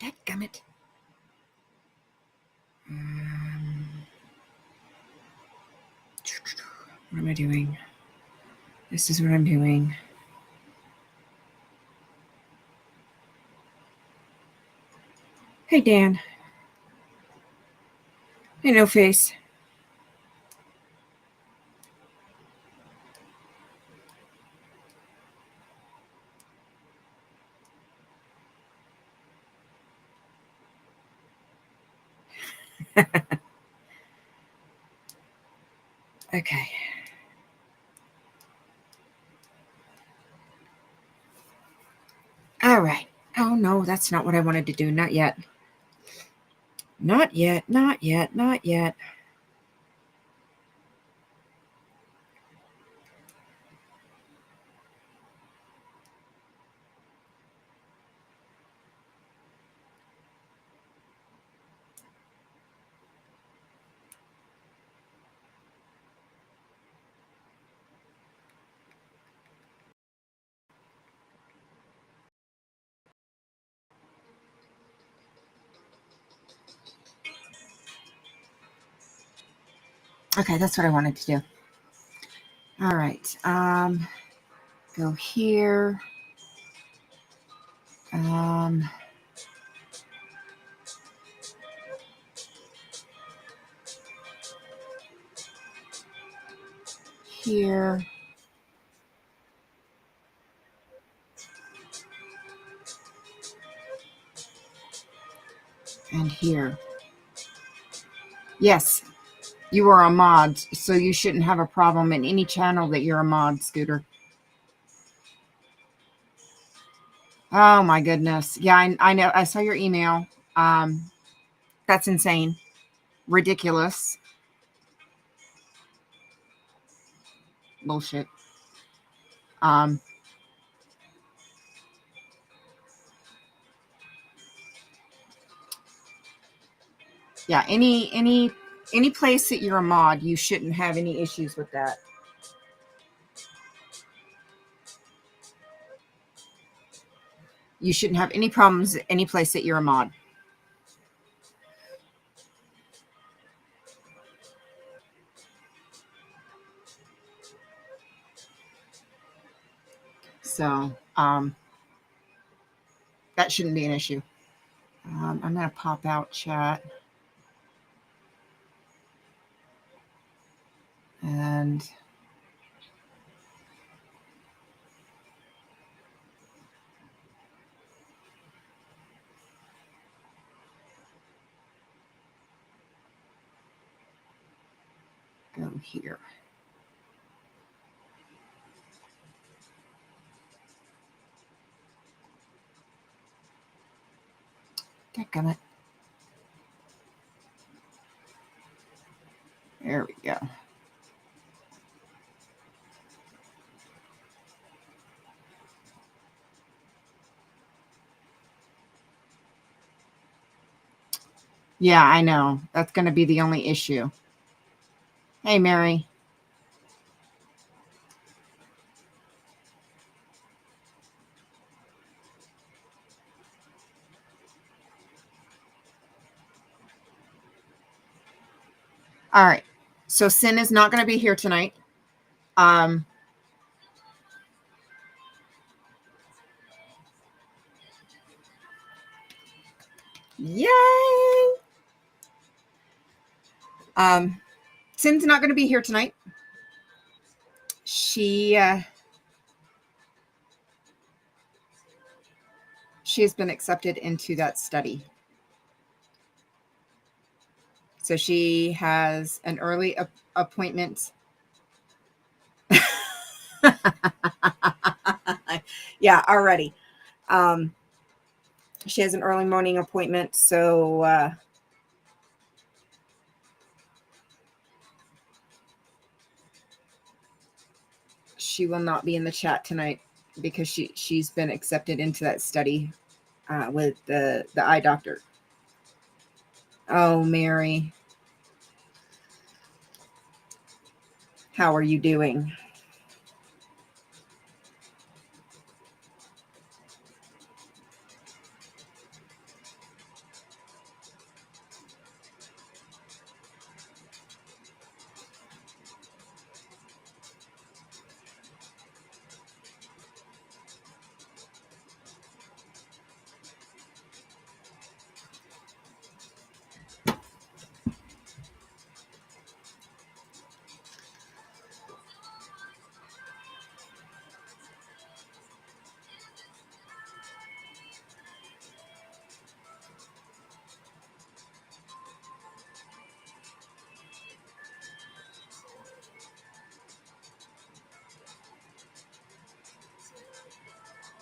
Dadgummit. What am I doing? This is what I'm doing. Hey, Dan. Hey, No Face. Okay. All right. Oh, no, that's not what I wanted to do. Not yet. Not yet. Not yet. Not yet. Okay, that's what I wanted to do. All right. Go here. Here. And here. Yes, you are a mod, so you shouldn't have a problem in any channel that you're a mod, Scooter. Oh my goodness. Yeah, I know. I saw your email. That's insane. Ridiculous. Bullshit. Yeah, any place that you're a mod, you shouldn't have any issues with that. You shouldn't have any problems any place that you're a mod. So that shouldn't be an issue. I'm going to pop out chat. And go here. Dadgummit. There we go. Yeah, I know. That's going to be the only issue. Hey, Mary. All right. So Sin is not going to be here tonight. Yay! Sin's not going to be here tonight. She has been accepted into that study. So she has an early appointment. Yeah, already. She has an early morning appointment, so she will not be in the chat tonight because she's been accepted into that study with the eye doctor. Oh, Mary. How are you doing?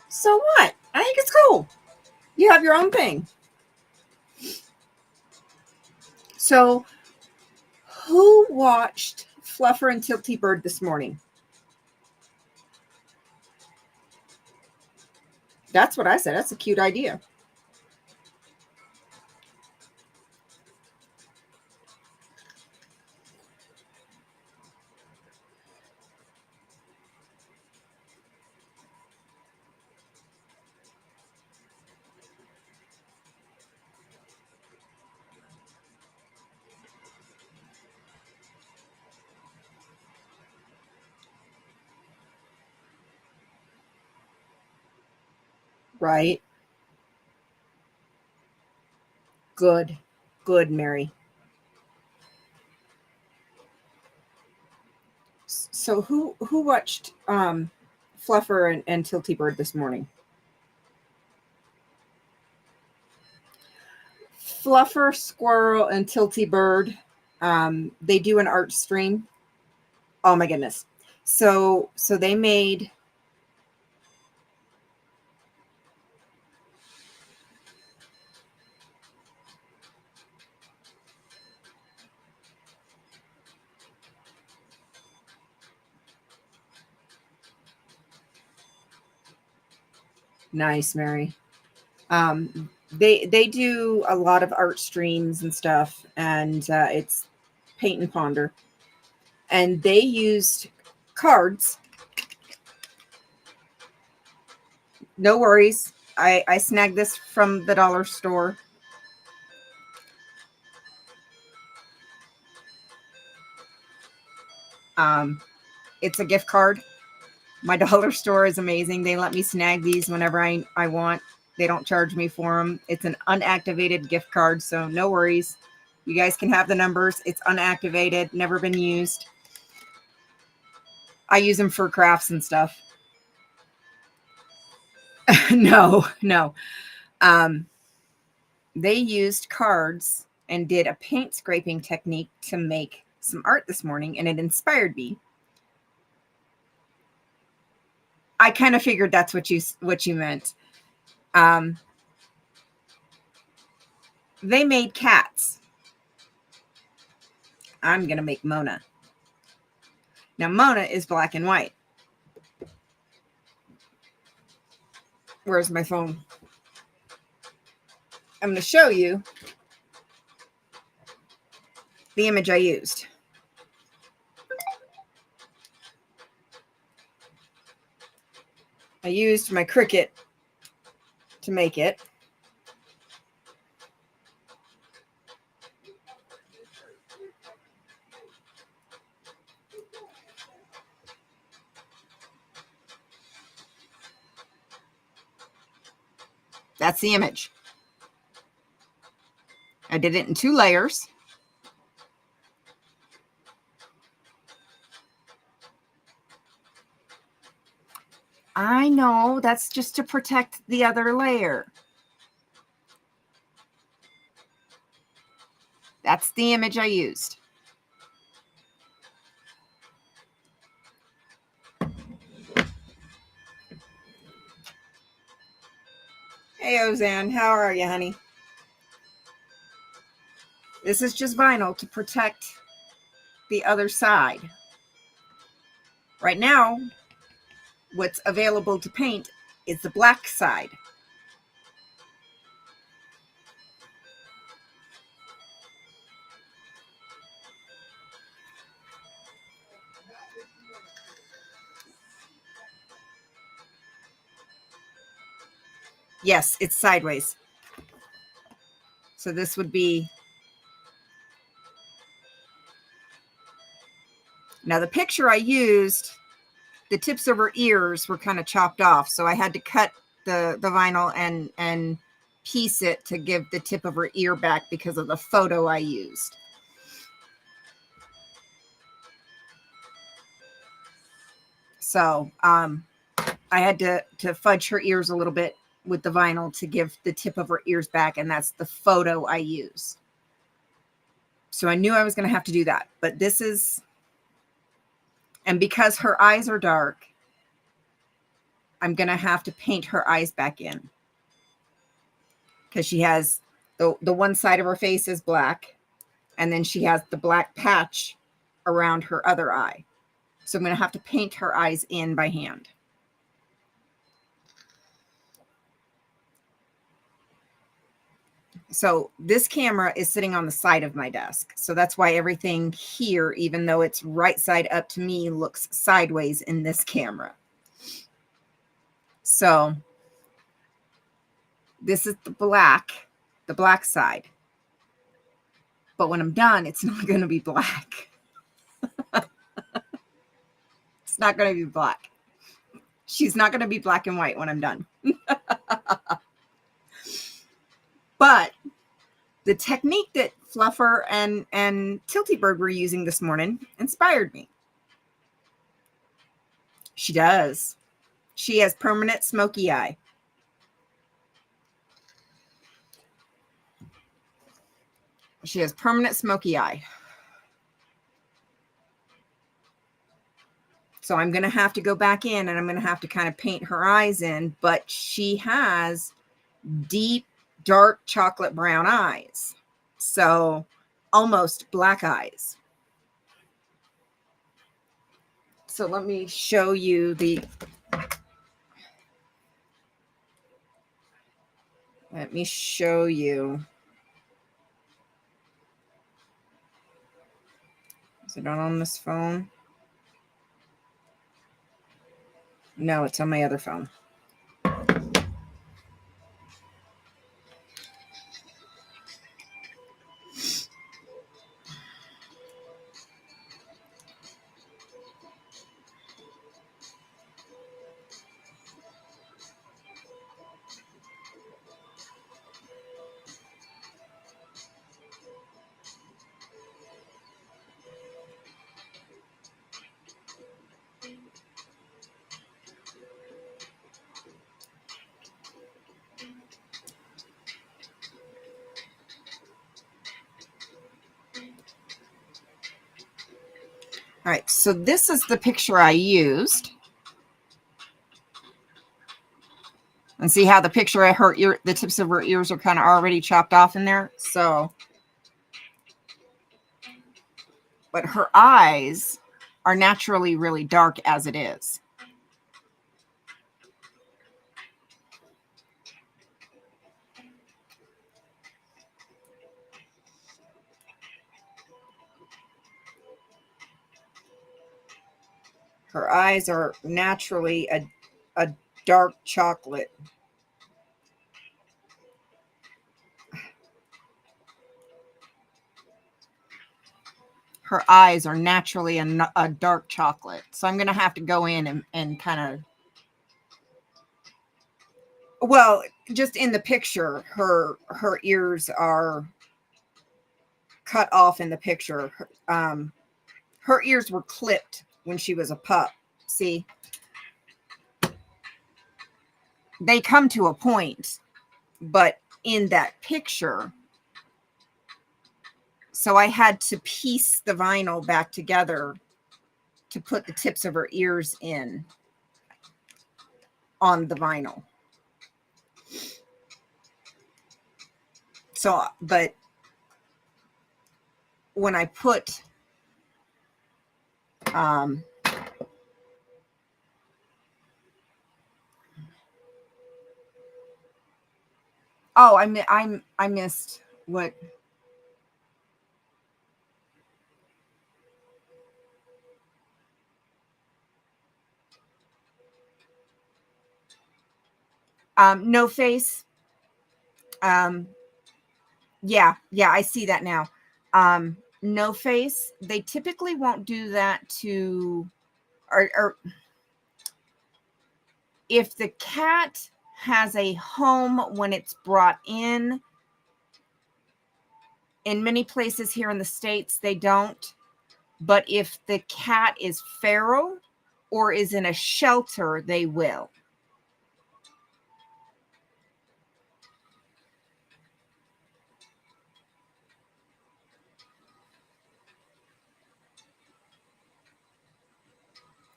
So what? I think it's cool. You have your own thing. So, who watched Fluffer and Tilty Bird this morning? That's what I said. That's a cute idea. Right? Good. Good, Mary. So who watched Fluffer and Tilty Bird this morning? Fluffer, Squirrel, and Tilty Bird. They do an art stream. Oh my goodness. So they made nice, Mary. They do a lot of art streams and stuff, and it's paint and ponder. And they used cards. No worries. I snagged this from the dollar store. Um, it's a gift card. My dollar store is amazing. They let me snag these whenever I want. They don't charge me for them. It's an unactivated gift card, so no worries. You guys can have the numbers. It's unactivated, never been used. I use them for crafts and stuff. No. Um, they used cards and did a paint scraping technique to make some art this morning, and it inspired me. I kind of figured that's what you meant. Um, they made cats. I'm gonna make Mona. Now Mona is black and white. Where's my phone? I'm going to show you the image I used. I used my Cricut to make it. That's the image. I did it in 2 layers. I know, that's just to protect the other layer. That's the image I used. Hey, Ozan, how are you, honey? This is just vinyl to protect the other side. Right now, what's available to paint is the black side. Yes, it's sideways. So this would be, now the picture I used, the tips of her ears were kind of chopped off. So I had to cut the vinyl and piece it to give the tip of her ear back because of the photo I used. So I had to fudge her ears a little bit with the vinyl to give the tip of her ears back, and that's the photo I use. So I knew I was going to have to do that, but this is, and because her eyes are dark, I'm going to have to paint her eyes back in, because she has the one side of her face is black, and then she has the black patch around her other eye. So I'm going to have to paint her eyes in by hand. So this camera is sitting on the side of my desk. So that's why everything here, even though it's right side up to me, looks sideways in this camera. So this is the black side. But when I'm done, it's not going to be black. It's not going to be black. She's not going to be black and white when I'm done. But the technique that Fluffer and Tilty Bird were using this morning inspired me. She does. She has permanent smoky eye. She has permanent smoky eye. So I'm going to have to go back in and I'm going to have to kind of paint her eyes in, but she has deep, dark chocolate brown eyes. So almost black eyes. So let me show you let me show you. Is it on this phone? No, it's on my other phone. All right, so this is the picture I used. And see how the picture of her ear, the tips of her ears are kind of already chopped off in there. So, but her eyes are naturally really dark as it is. Her eyes are naturally a dark chocolate. Her eyes are naturally a dark chocolate. So I'm going to have to go in and kind of, well, just in the picture, her ears are cut off in the picture. Her ears were clipped when she was a pup. See? They come to a point, but in that picture, so I had to piece the vinyl back together to put the tips of her ears in on the vinyl. So, but when I put, oh, I missed what. No face. Um, yeah, I see that now. No face. They typically won't do that to, or if the cat has a home when it's brought in many places here in the States, they don't. But if the cat is feral or is in a shelter, they will.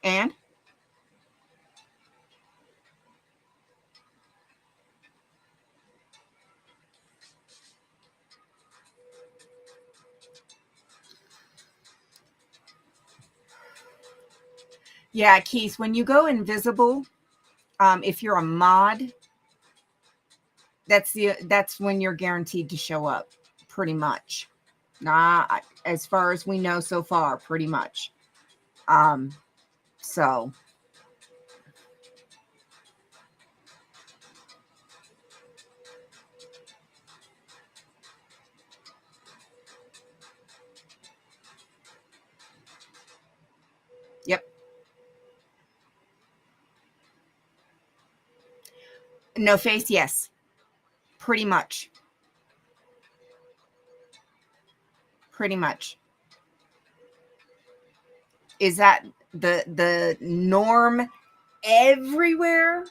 And yeah, Keith, when you go invisible, if you're a mod, that's when you're guaranteed to show up, pretty much. As far as we know so far, pretty much. So yep. No face, yes. Pretty much. Pretty much. Is that the norm everywhere?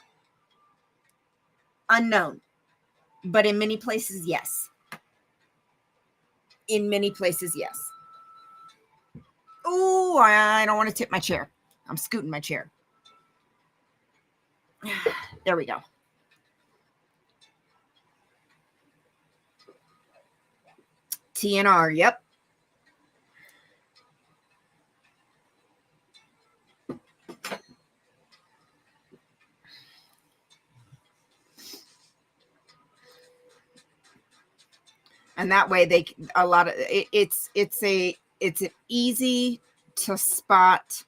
Unknown. But in many places, yes. In many places, yes. Oh, I don't want to tip my chair. I'm scooting my chair. There we go. TNR, yep. And that way it's an easy to spot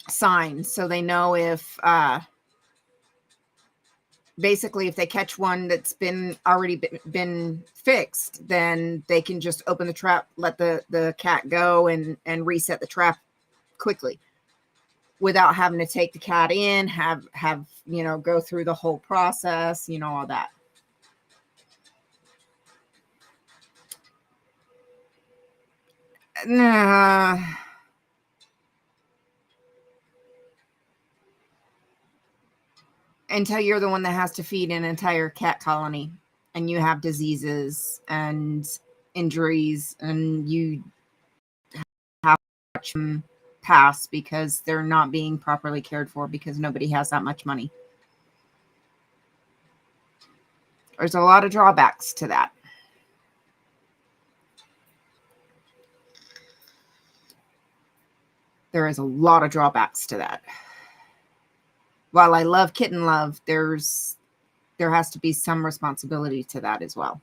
sign, so they know if basically if they catch one that's been fixed, then they can just open the trap, let the cat go, and reset the trap quickly without having to take the cat in, have go through the whole process, all that. Until you're the one that has to feed an entire cat colony and you have diseases and injuries and you have to watch them pass because they're not being properly cared for because nobody has that much money. There's a lot of drawbacks to that. There is a lot of drawbacks to that. While I love kitten love, there has to be some responsibility to that as well.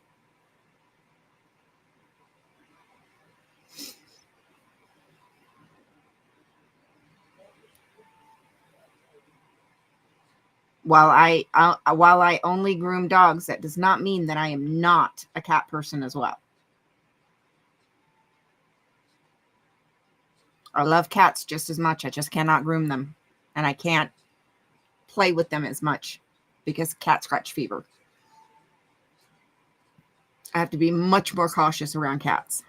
While I only groom dogs, that does not mean that I am not a cat person as well. I love cats just as much. I just cannot groom them, and I can't play with them as much because cat scratch fever. I have to be much more cautious around cats.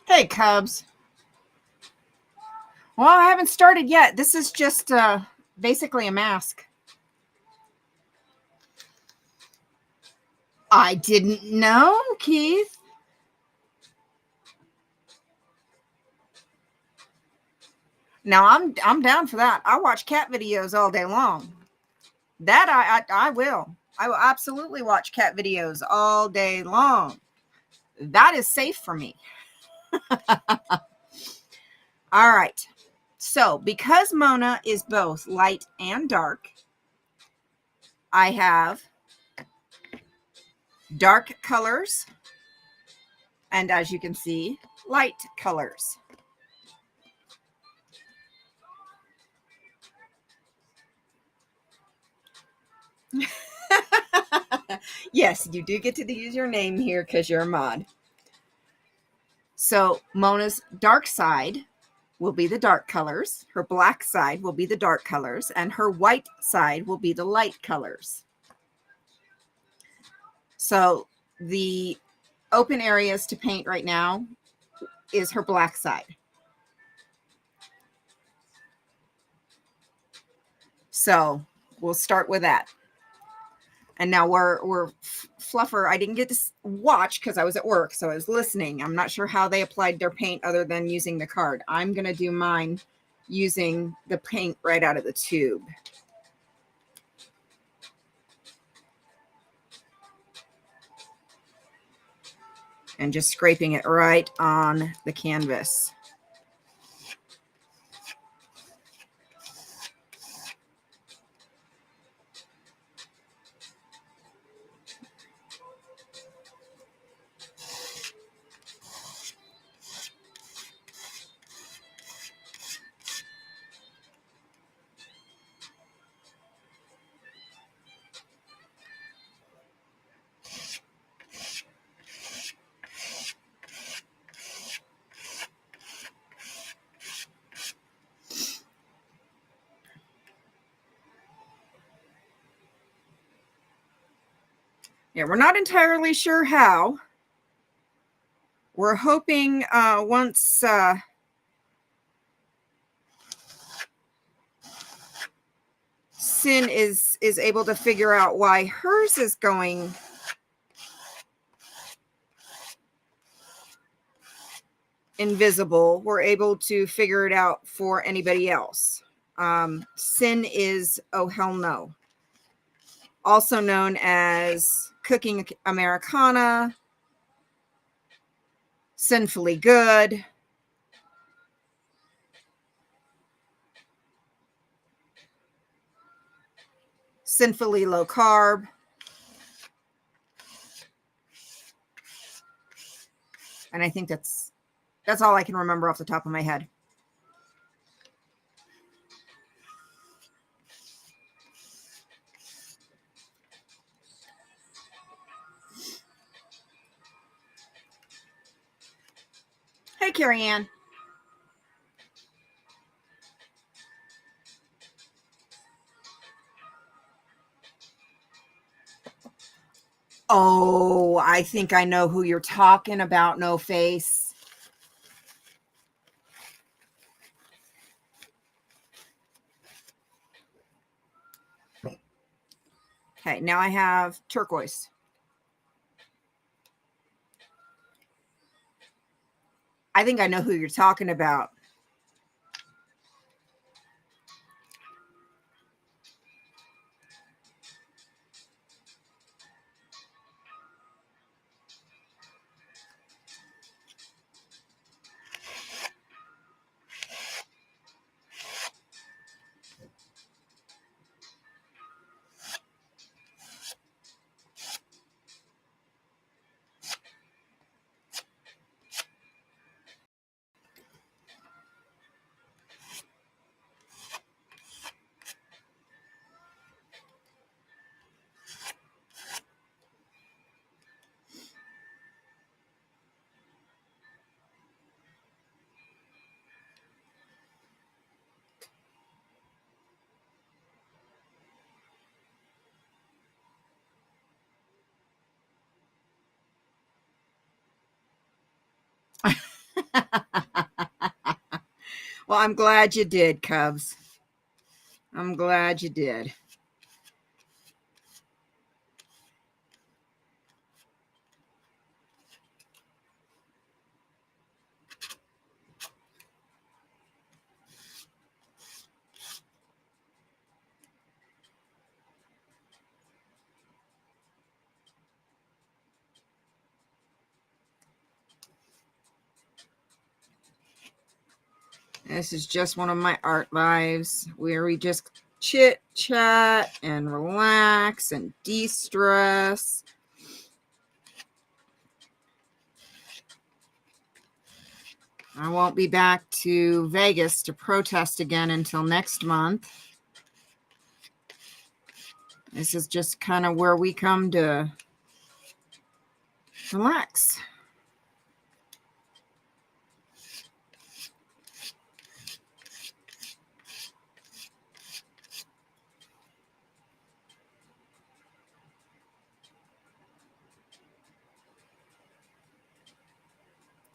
Hey, Cubs. Well, I haven't started yet. This is just basically a mask. I didn't know, Keith. Now I'm down for that. I watch cat videos all day long. That I will. I will absolutely watch cat videos all day long. That is safe for me. All right. So, because Mona is both light and dark, I have dark colors, and as you can see, light colors. Yes, you do get to use your name here because you're a mod. So Mona's dark side will be the dark colors, her black side will be the dark colors, and her white side will be the light colors. So the open areas to paint right now is her black side. So we'll start with that. And now we're Fluffer. I didn't get to watch because I was at work, so I was listening. I'm not sure how they applied their paint other than using the card. I'm going to do mine using the paint right out of the tube. And just scraping it right on the canvas. Yeah, we're not entirely sure how. We're hoping once Sin is able to figure out why hers is going invisible, we're able to figure it out for anybody else. Sin is Oh Hell No, also known as Cooking Americana, Sinfully Good, Sinfully Low Carb, and I think that's all I can remember off the top of my head. Hey, Carrie Ann. Oh, I think I know who you're talking about, No Face. Okay, now I have turquoise. I think I know who you're talking about. Well, I'm glad you did, Cubs. I'm glad you did. This is just one of my art lives where we just chit chat and relax and de-stress. I won't be back to Vegas to protest again until next month. This is just kind of where we come to relax.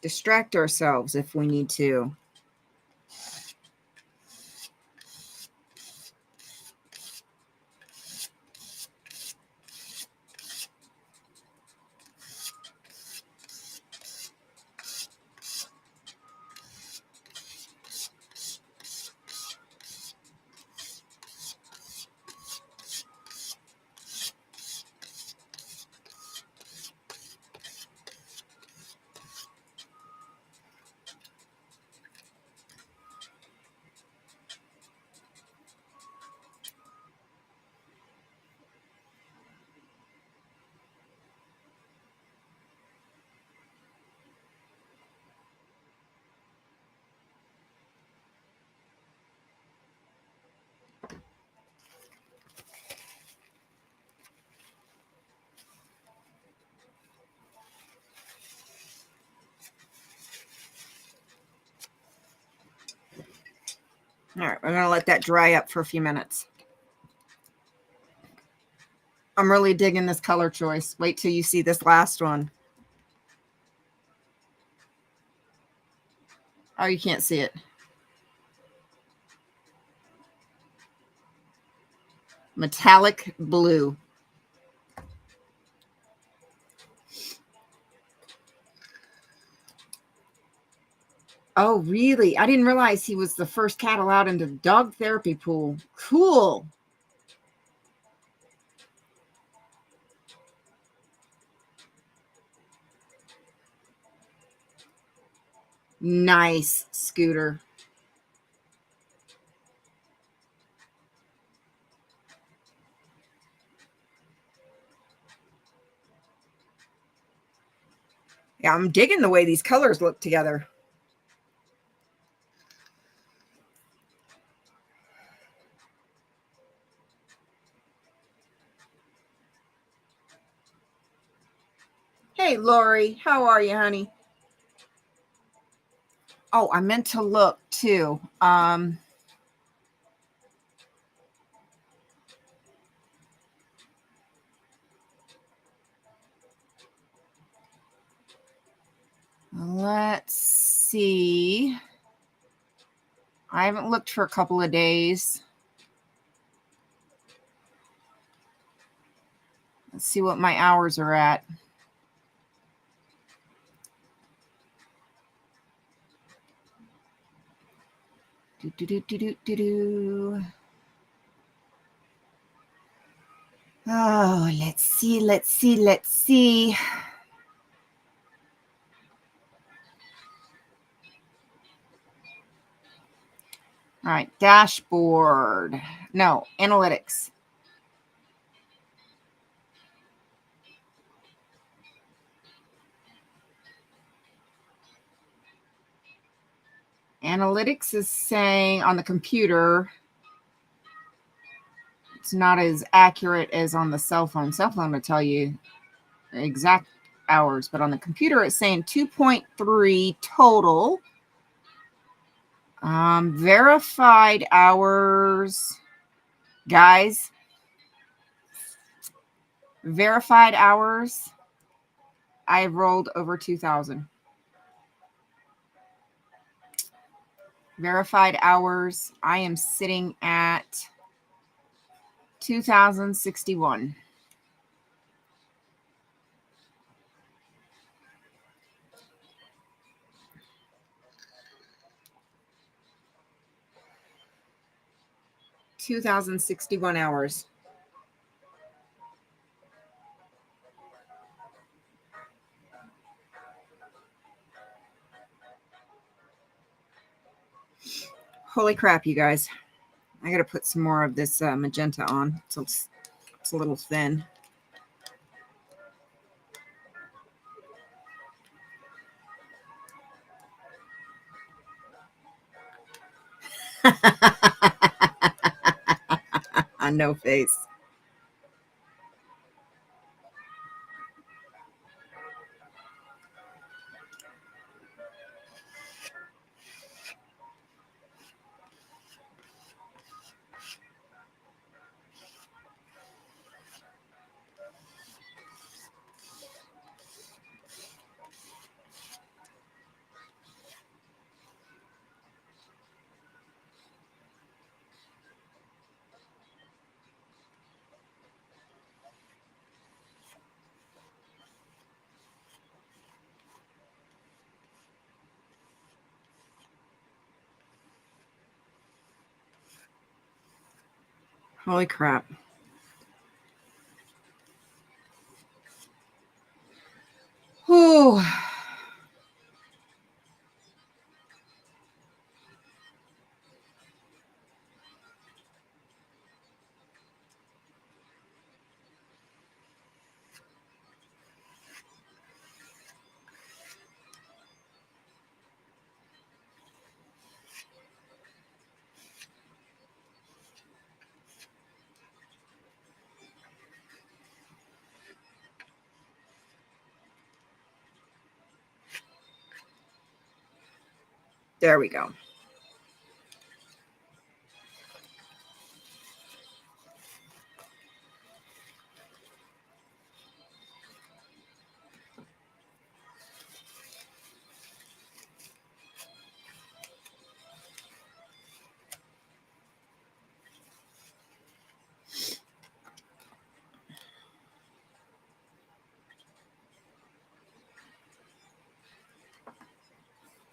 Distract ourselves if we need to. All right, we're going to let that dry up for a few minutes. I'm really digging this color choice. Wait till you see this last one. Oh, you can't see it. Metallic blue. Oh, really? I didn't realize he was the first cat allowed into the dog therapy pool. Cool. Nice, Scooter. Yeah, I'm digging the way these colors look together. Hey, Lori, how are you, honey? Oh, I meant to look too. Let's see. I haven't looked for a couple of days. Let's see what my hours are at. Oh, let's see. All right, dashboard. No, analytics. Analytics is saying on the computer, it's not as accurate as on the cell phone. Cell phone will tell you exact hours, but on the computer, it's saying 2.3 total. Verified hours, guys. Verified hours. I've rolled over 2,000. Verified hours. I am sitting at 2,061. $2,061 hours. Holy crap, you guys. I got to put some more of this magenta on. So it's a little thin. No face. Holy crap. Whew. There we go.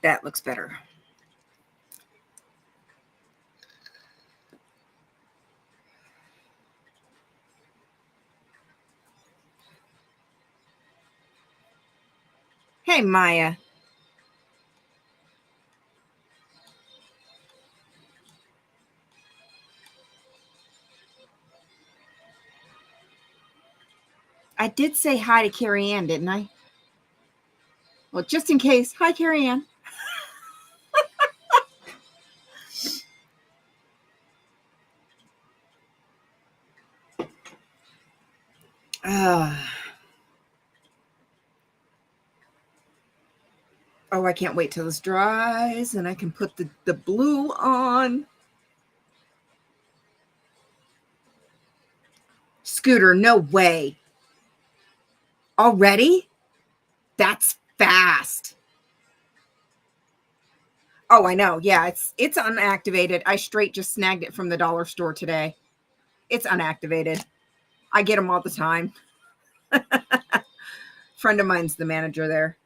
That looks better. Hey, Maya. I did say hi to Carrie Ann, didn't I? Well, just in case. Hi, Carrie Ann. Oh, I can't wait till this dries and I can put the blue on. Scooter, no way. Already? That's fast. Oh, I know. Yeah, it's unactivated. I straight just snagged it from the dollar store today. It's unactivated. I get them all the time. Friend of mine's the manager there.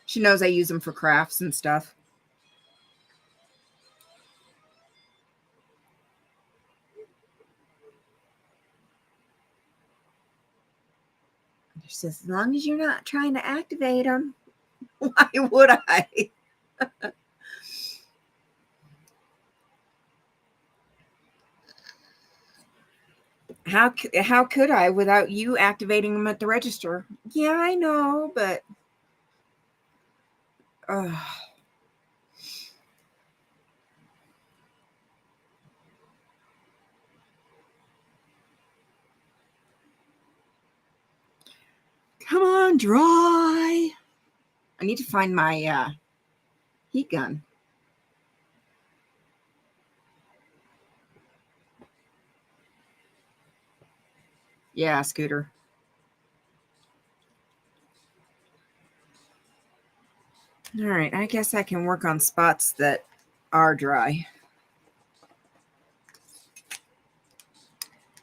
She knows I use them for crafts and stuff. She says, as long as you're not trying to activate them, why would I? How could I without you activating them at the register? Yeah, I know, but come on, dry. I need to find my heat gun. Yeah, Scooter. All right, I guess I can work on spots that are dry.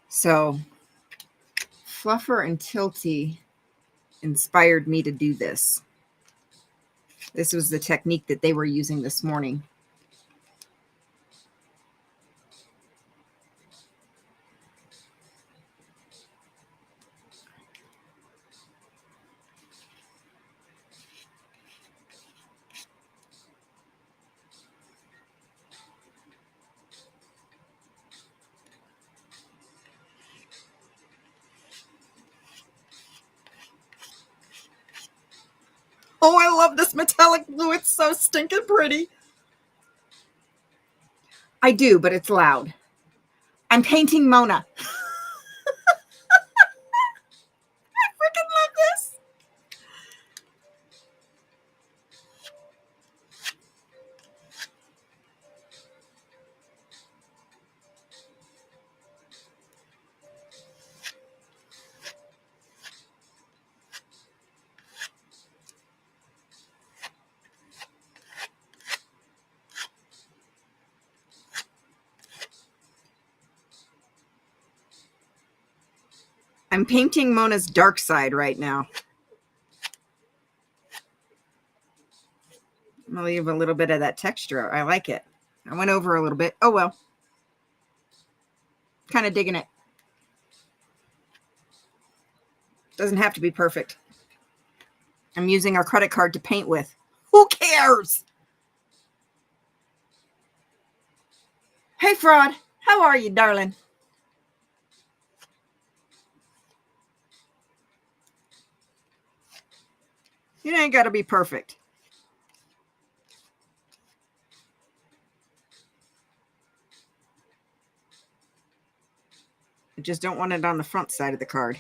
So, Fluffer and Tilty inspired me to do this. This was the technique that they were using this morning. Oh, I love this metallic blue. It's so stinking pretty. I do, but it's loud. I'm painting Mona. I freaking love this. I'm painting Mona's dark side right now. I'm going to leave a little bit of that texture. I like it. I went over a little bit. Oh, well. Kind of digging it. Doesn't have to be perfect. I'm using our credit card to paint with. Who cares? Hey, Fraud. How are you, darling? You ain't got to be perfect. I just don't want it on the front side of the card.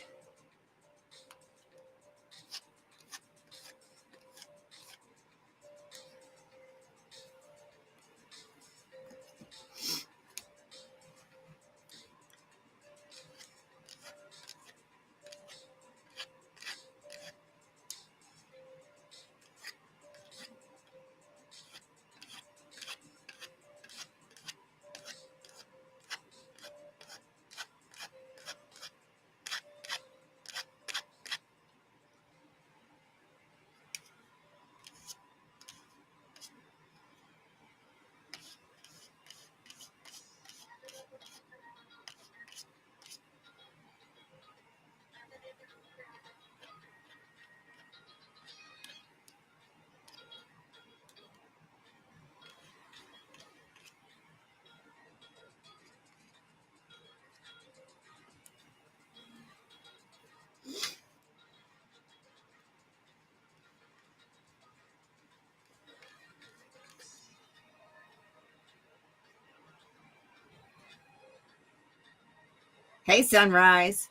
Hey, Sunrise.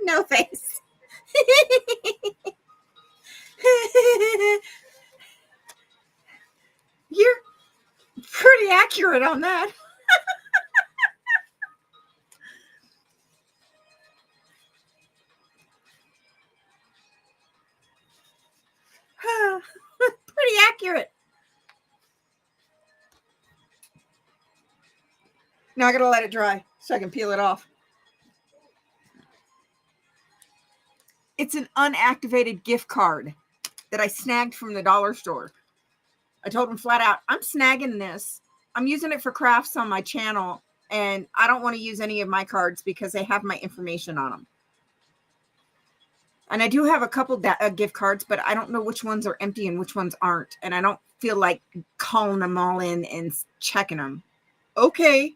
No face. You're pretty accurate on that. Pretty accurate. Now I gotta let it dry so I can peel it off. It's an unactivated gift card that I snagged from the dollar store. I told him flat out, I'm snagging this. I'm using it for crafts on my channel, and I don't want to use any of my cards because they have my information on them. And I do have a couple gift cards, but I don't know which ones are empty and which ones aren't. And I don't feel like calling them all in and checking them. Okay.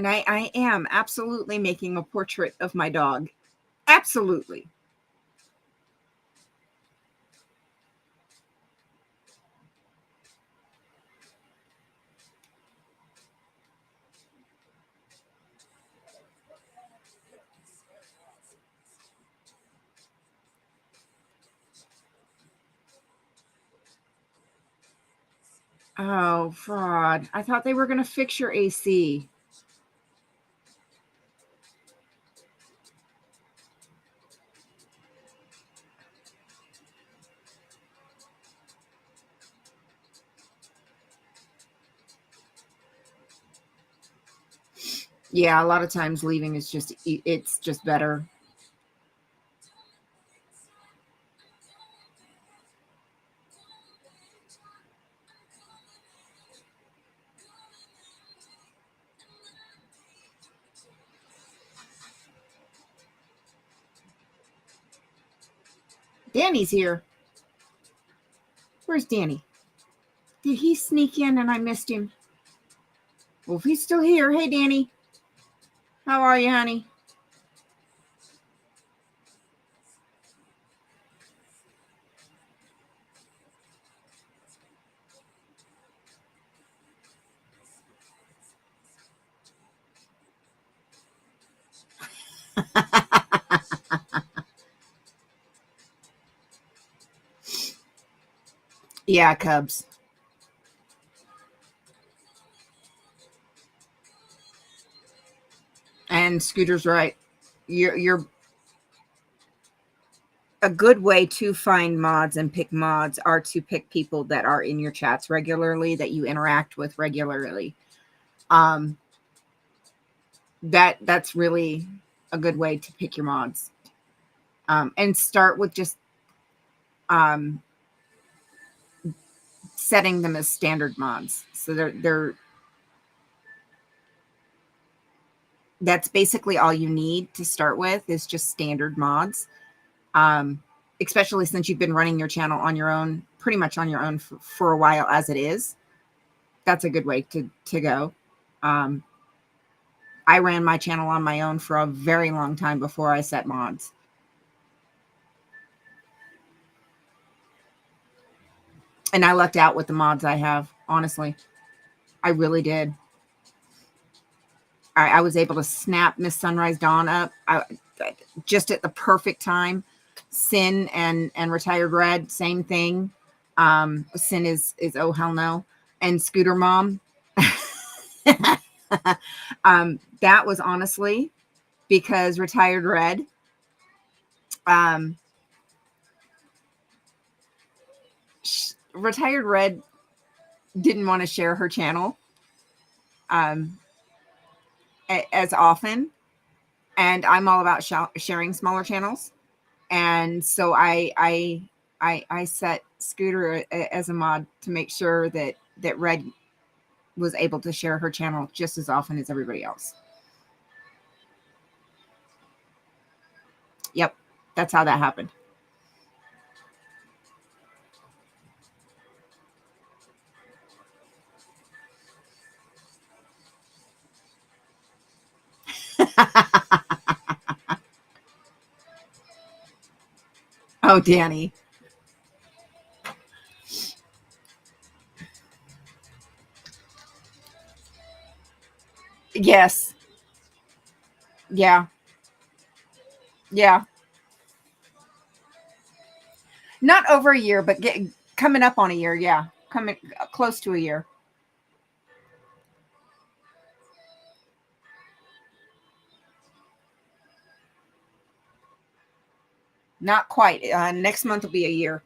And I am absolutely making a portrait of my dog. Absolutely. Oh, fraud. I thought they were going to fix your AC. Yeah, a lot of times leaving is just, it's just better. Danny's here. Where's Danny? Did he sneak in and I missed him? Well, if he's still here, hey, Danny. How are you, honey? Yeah, Cubs. And Scooter's right. You're a good way to find mods and pick mods are to pick people that are in your chats regularly, that you interact with regularly. Um, that's really a good way to pick your mods. And start with just um, setting them as standard mods. So they're that's basically all you need to start with is just standard mods. Um, Especially since you've been running your channel on your own, pretty much on your own for a while as it is. That's a good way to go. Um, I ran my channel on my own for a very long time before I set mods. And I lucked out with the mods I have, honestly. I really did. I was able to snap Miss Sunrise Dawn up just at the perfect time. Sin and Retired Red, same thing. Sin is oh hell no. And Scooter Mom. That was honestly because Retired Red um, Retired Red didn't want to share her channel um, as often, and I'm all about sharing smaller channels, and so I set Scooter as a mod to make sure that Red was able to share her channel just as often as everybody else. Yep, that's how that happened. Oh, Danny. Yes. Yeah. Yeah. Not over a year, but coming up on a year. Yeah. Coming close to a year. Not quite. Next month will be a year.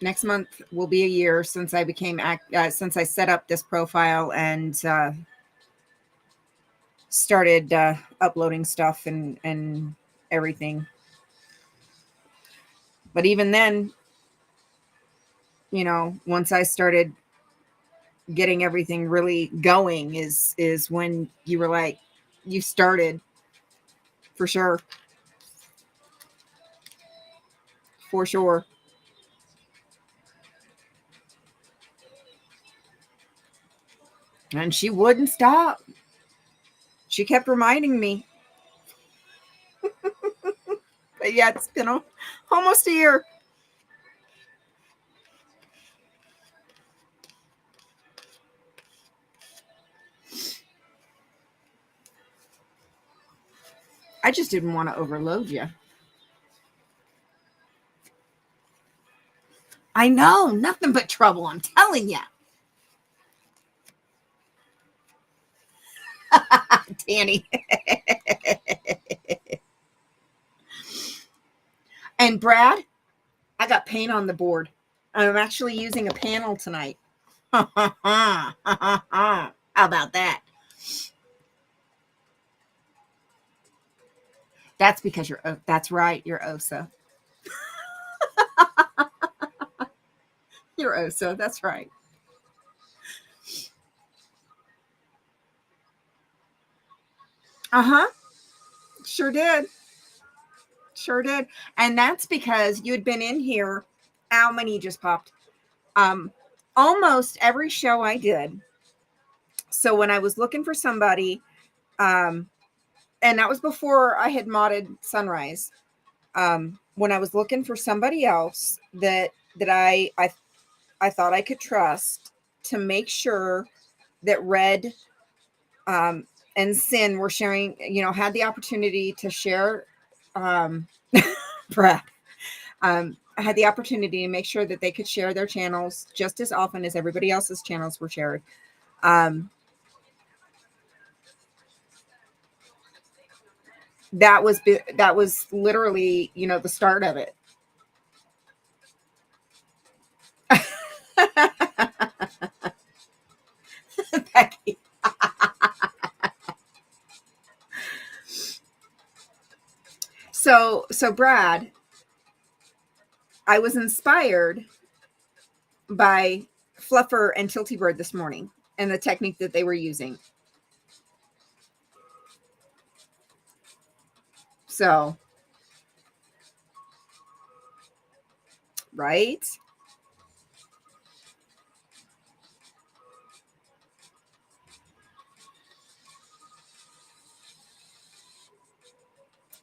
Next month will be a year since I became since I set up this profile and started uploading stuff and everything. But even then, once I started getting everything really going, is when you were like, you started for sure, for sure. And she wouldn't stop. She kept reminding me. But yeah, it's been almost a year. I just didn't want to overload you. I know, nothing but trouble, I'm telling you. Danny. And Brad, I got paint on the board. I'm actually using a panel tonight. How about that? That's because that's right, you're Osa. You're Osa, that's right. Uh-huh. Sure did. Sure did. And that's because you had been in here. How many just popped? Um, Almost every show I did. So when I was looking for somebody, um, and that was before I had modded Sunrise. When I was looking for somebody else that I thought I could trust to make sure that Red and Sin were sharing, had the opportunity to share, um, Brad, I had the opportunity to make sure that they could share their channels just as often as everybody else's channels were shared. Um, that was literally, the start of it. Becky. So Brad, I was inspired by Fluffer and Tilty Bird this morning and the technique that they were using. So, right?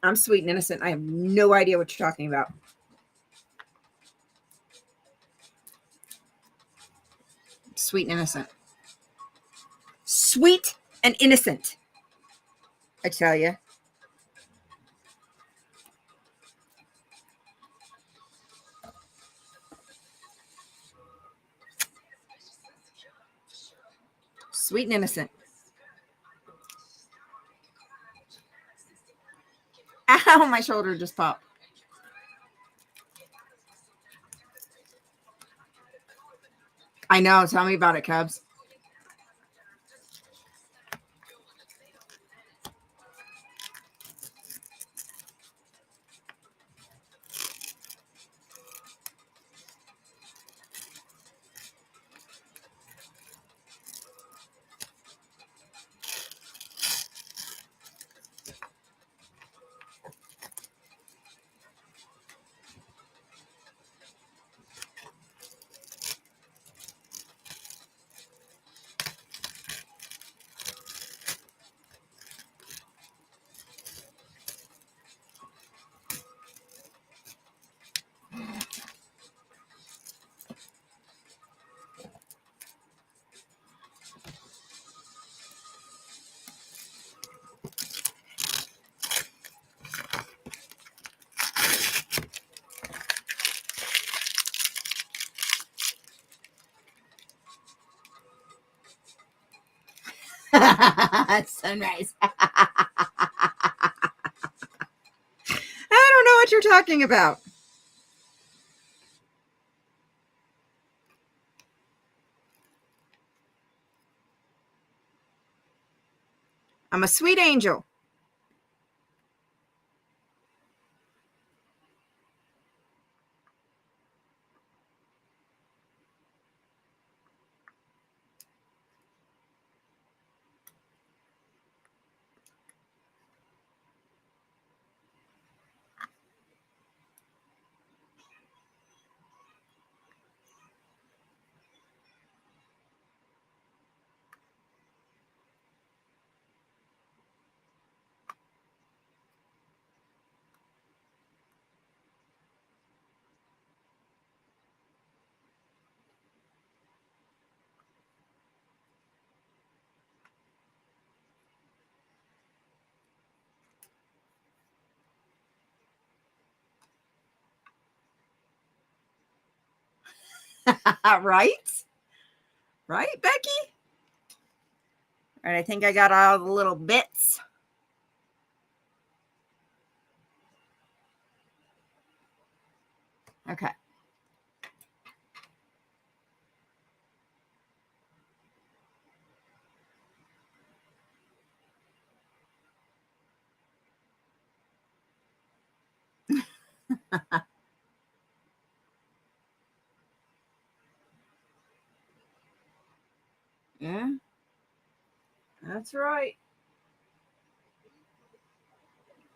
I'm sweet and innocent. I have no idea what you're talking about. Sweet and innocent. Sweet and innocent. I tell you. Sweet and innocent. Ow, my shoulder just popped. I know. Tell me about it, Cubs. Sunrise. I don't know what you're talking about. I'm a sweet angel. Right? Right, Becky? All right, I think I got all the little bits. Okay. Yeah, that's right.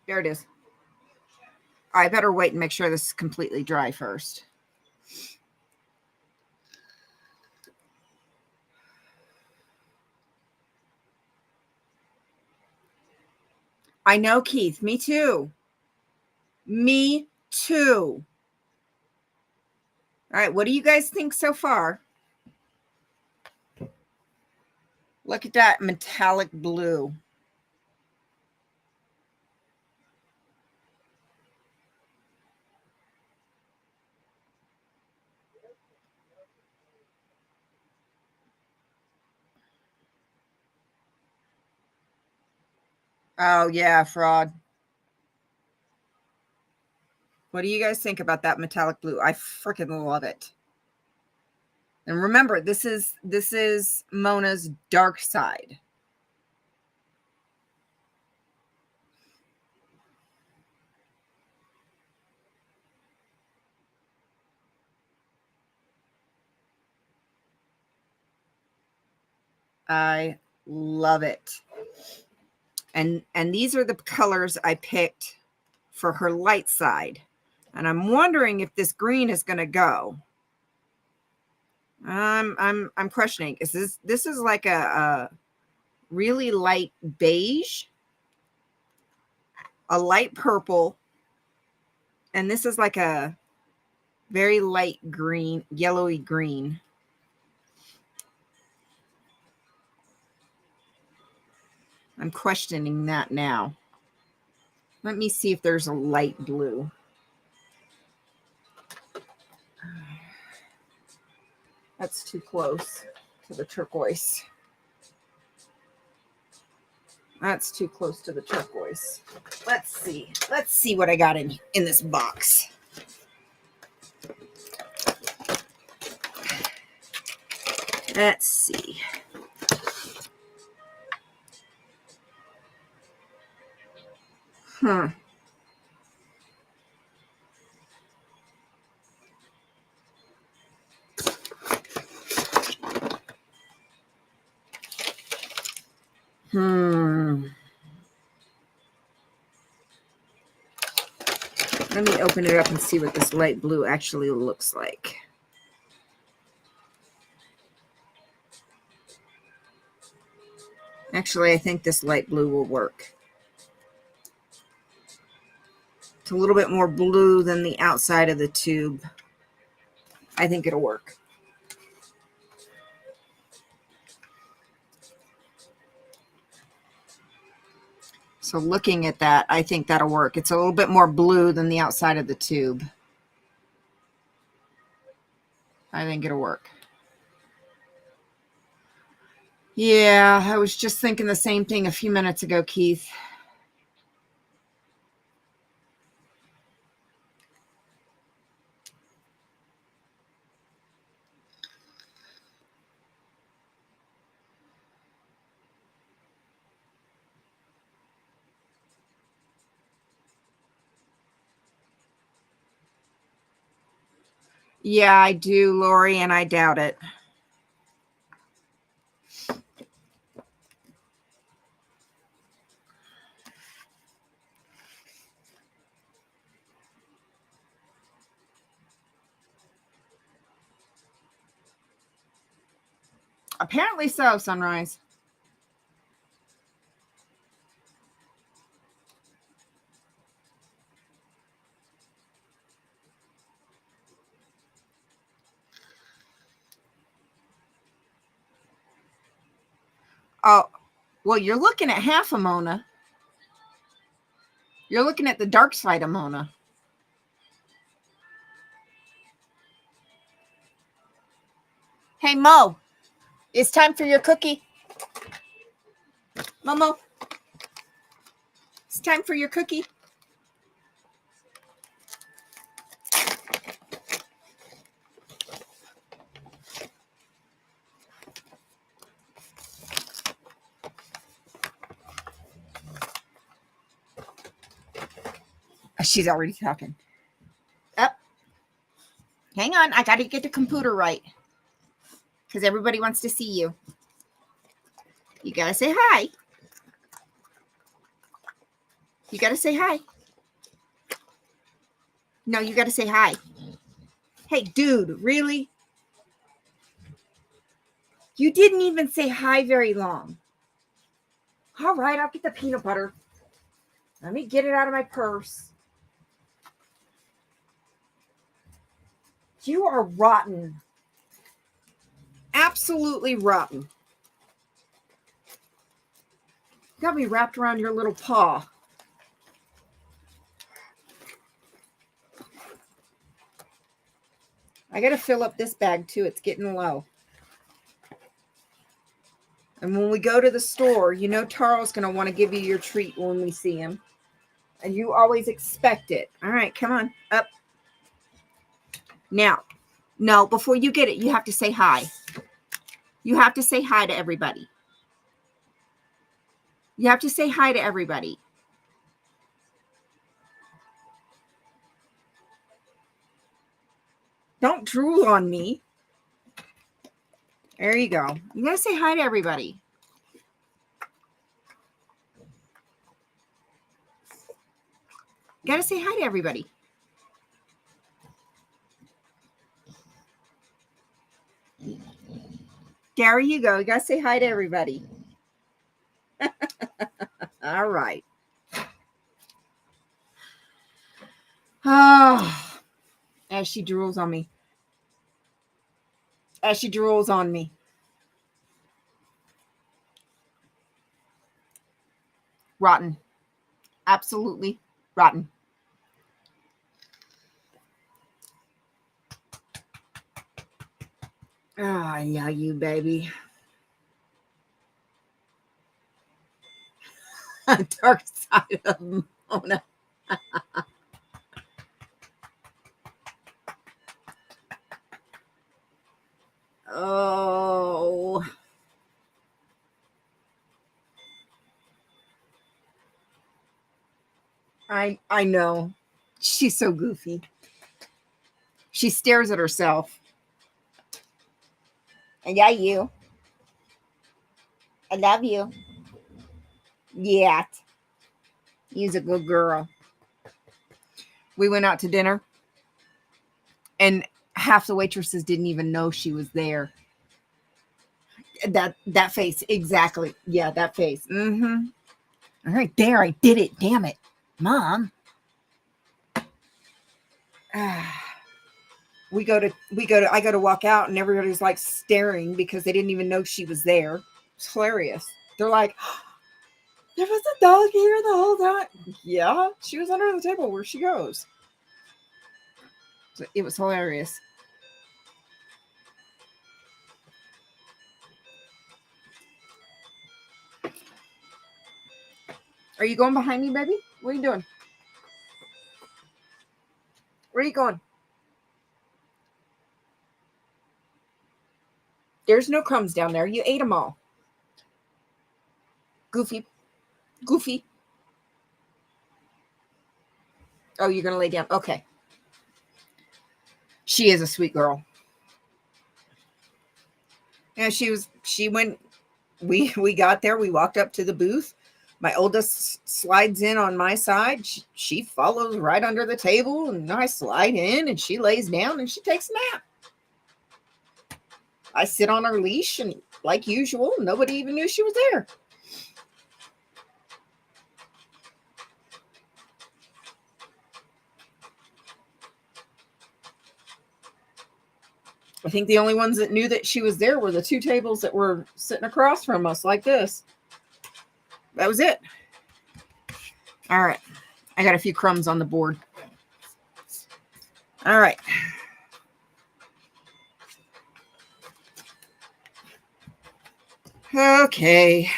There it is. I better wait and make sure this is completely dry first. I know, Keith. Me too. Me too. All right, what do you guys think so far? Look at that metallic blue. Oh, yeah, fraud. What do you guys think about that metallic blue? I freaking love it. And remember, this is Mona's dark side. I love it. And these are the colors I picked for her light side. And I'm wondering if this green is going to go. I'm questioning. This is like a really light beige, a light purple, and this is like a very light green, yellowy green. I'm questioning that now. Let me see if there's a light blue. That's too close to the turquoise. That's too close to the turquoise. Let's see. Let's see what I got in this box. Let's see. Hmm. Let me open it up and see what this light blue actually looks like. Actually, I think this light blue will work. It's a little bit more blue than the outside of the tube. I think it'll work. So looking at that, I think that'll work. It's a little bit more blue than the outside of the tube. I think it'll work. Yeah, I was just thinking the same thing a few minutes ago, Keith. Yeah, I do, Lori, and I doubt it. Apparently so, Sunrise. Oh, well, you're looking at half of Mona. You're looking at the dark side of Mona. Hey, Mo, it's time for your cookie. Momo, it's time for your cookie. She's already talking. Up. Hang on. I got to get the computer right. Because everybody wants to see you. You got to say hi. You got to say hi. No, you got to say hi. Hey, dude, really? You didn't even say hi very long. All right, I'll get the peanut butter. Let me get it out of my purse. You are rotten. Absolutely rotten. Got me wrapped around your little paw. I got to fill up this bag too. It's getting low. And when we go to the store, you know Tarl's going to want to give you your treat when we see him. And you always expect it. All right, come on. Up. Now, no, before you get it, you have to say hi. You have to say hi to everybody. You have to say hi to everybody. Don't drool on me. There you go. You got to say hi to everybody. You got to say hi to everybody. Gary, you go. You got to say hi to everybody. All right. Oh, as she drools on me. As she drools on me. Rotten. Absolutely rotten. Oh, yeah, you baby. Dark side of Mona. Oh. I know. She's so goofy. She stares at herself. And yeah, you. I love you. Yeah. You's a good girl. We went out to dinner, and half the waitresses didn't even know she was there. That face, exactly. Yeah, that face. Mm-hmm. All right, there, I did it. Damn it, Mom. I go to walk out, and everybody's like staring because they didn't even know she was there. It's hilarious. They're like, there was a dog here the whole time. Yeah, she was under the table where she goes. So it was hilarious. Are you going behind me, baby? What are you doing? Where are you going? There's no crumbs down there. You ate them all. Goofy. Goofy. Oh, you're going to lay down. Okay. She is a sweet girl. And she went, we got there. We walked up to the booth. My oldest slides in on my side. She follows right under the table, and I slide in, and she lays down, and she takes a nap. I sit on her leash, and like usual, nobody even knew she was there. I think the only ones that knew that she was there were the two tables that were sitting across from us like this. That was it. All right. I got a few crumbs on the board. All right. Okay.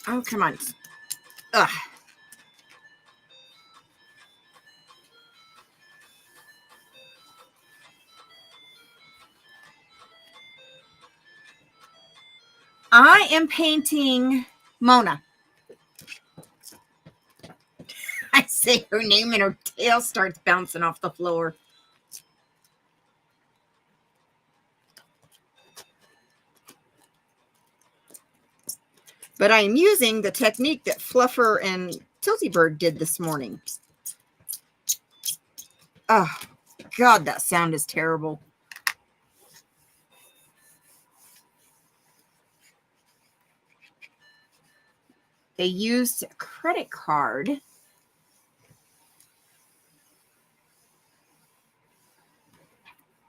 Oh, come on. Ugh. I am painting Mona. I say her name and her tail starts bouncing off the floor. But I am using the technique that Fluffer and Tilty Bird did this morning. Oh, God, that sound is terrible. They used a credit card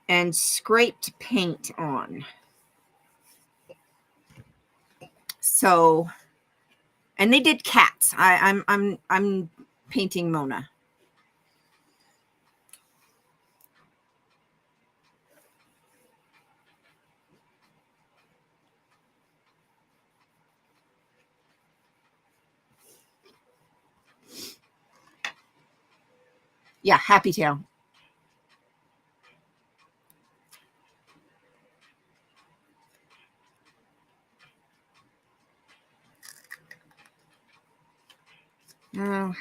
and scraped paint on. So, and they did cats. I'm painting Mona. Yeah, Happy Tail. Oh.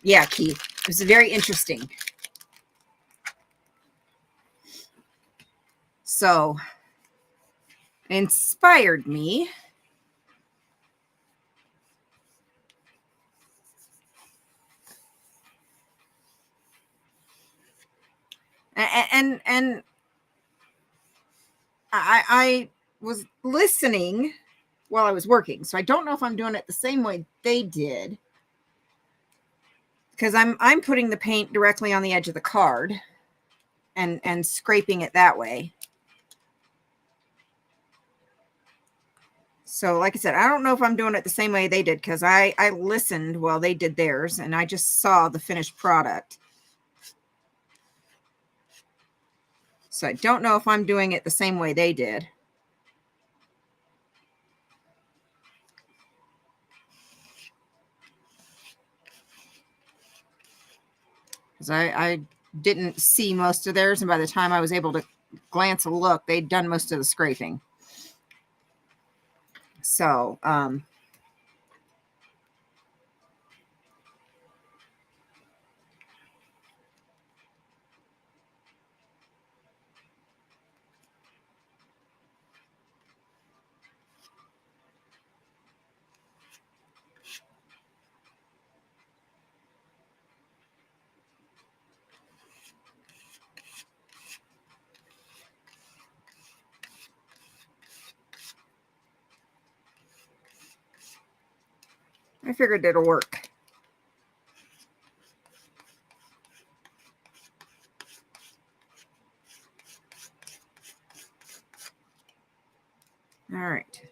Yeah, Keith. It was very interesting. So, inspired me. And I was listening while I was working, so I don't know if I'm doing it the same way they did, because I'm putting the paint directly on the edge of the card and scraping it that way. So like I said, I don't know if I'm doing it the same way they did, because I listened while they did theirs and I just saw the finished product. So I don't know if I'm doing it the same way they did. Because I didn't see most of theirs, and by the time I was able to glance a look, they'd done most of the scraping. So, I figured it'll work. All right.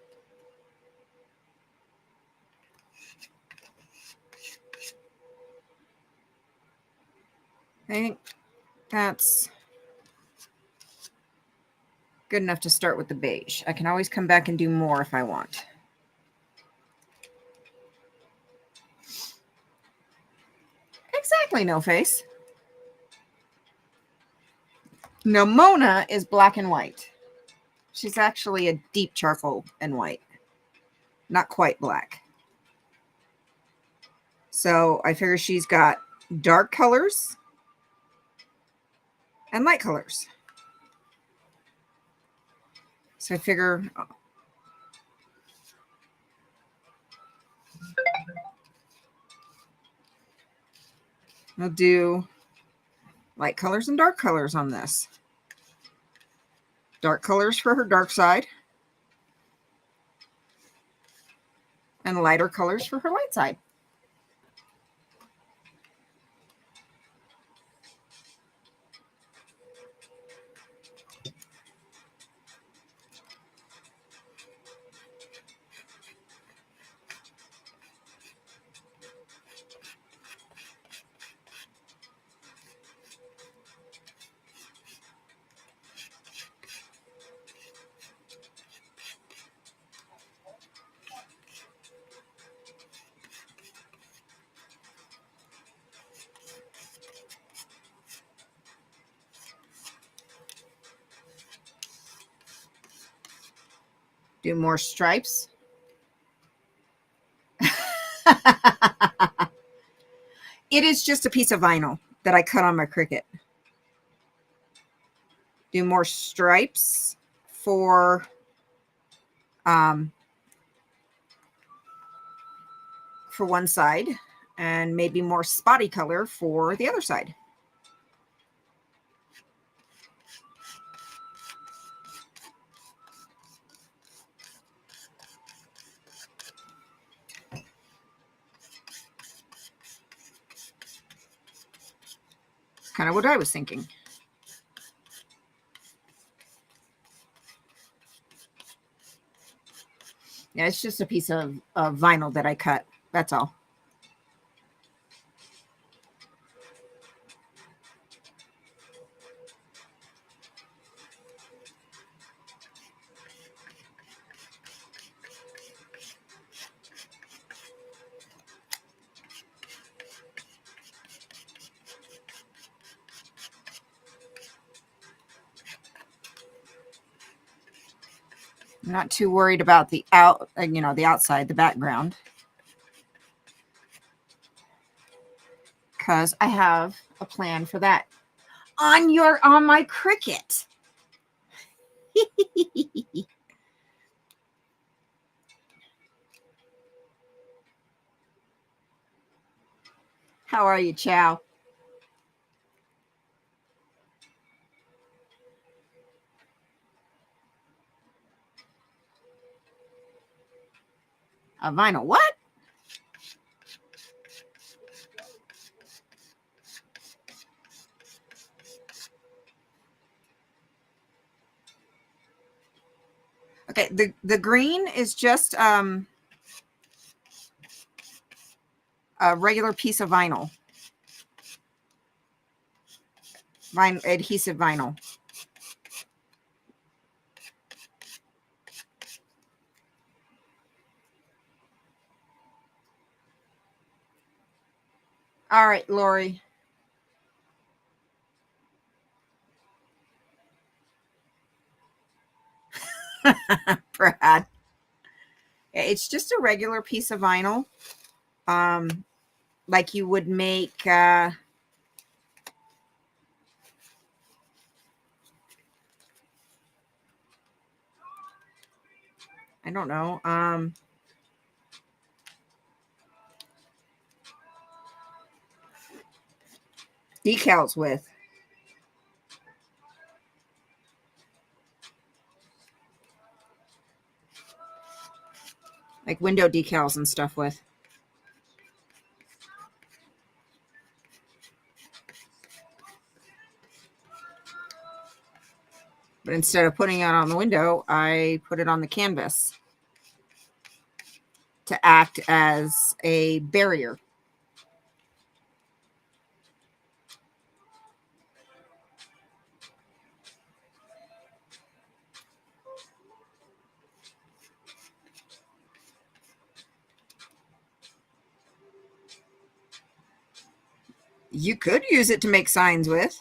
I think that's good enough to start with the beige. I can always come back and do more if I want. Exactly, No Face. Now, Mona is black and white. She's actually a deep charcoal and white. Not quite black. So I figure she's got dark colors and light colors. So I figure I'll do light colors and dark colors on this. Dark colors for her dark side. And lighter colors for her light side. Do more stripes. It is just a piece of vinyl that I cut on my Cricut. Do more stripes for one side and maybe more spotty color for the other side. Kind of what I was thinking. Yeah, it's just a piece of vinyl that I cut. That's all. I'm not too worried about the the outside, the background, because I have a plan for that on my Cricut. How are you, Chow? A vinyl what? Okay, the green is just a regular piece of vinyl. Adhesive vinyl. All right, Lori. Brad. It's just a regular piece of vinyl. Like you would make I don't know. Decals with. Like window decals and stuff with. But instead of putting it on the window, I put it on the canvas to act as a barrier. You could use it to make signs with.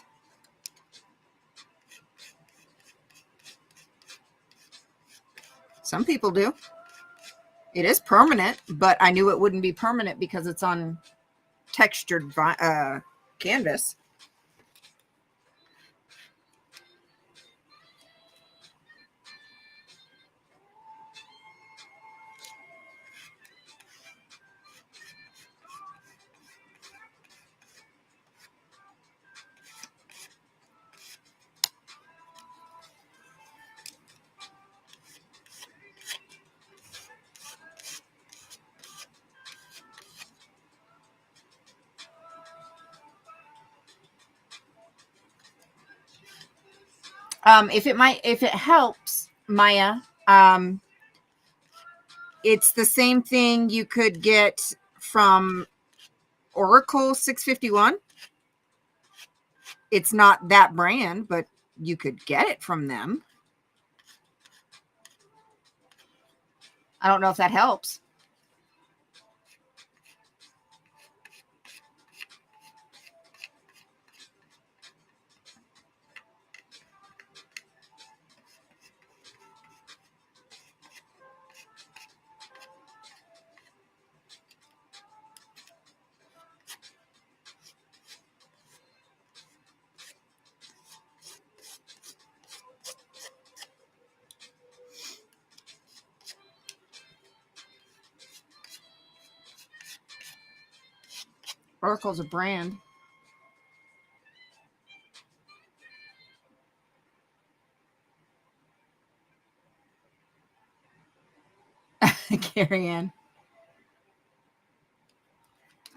Some people do. It is permanent, but I knew it wouldn't be permanent because it's on textured canvas. If it helps, Maya, it's the same thing you could get from Oracle 651. It's not that brand, but you could get it from them. I don't know if that helps. Oracle's a brand. Carrie Ann.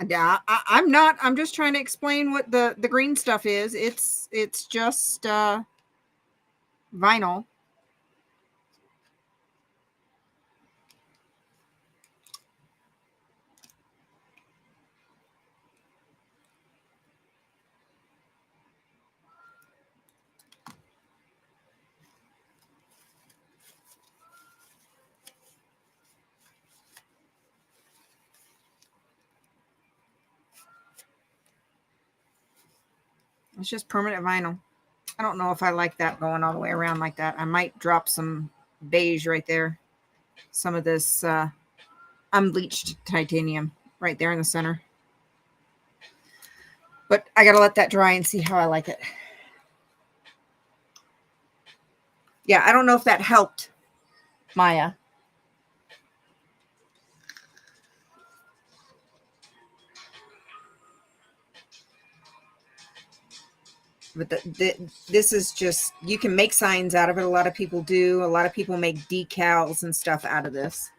Yeah, I'm not. I'm just trying to explain what the green stuff is. It's just vinyl. It's just permanent vinyl. I don't know if I like that going all the way around like that. I might drop some beige right there. Some of this unbleached titanium right there in the center. But I got to let that dry and see how I like it. Yeah, I don't know if that helped, Maya. But this is just, you can make signs out of it. A lot of people do. A lot of people make decals and stuff out of this.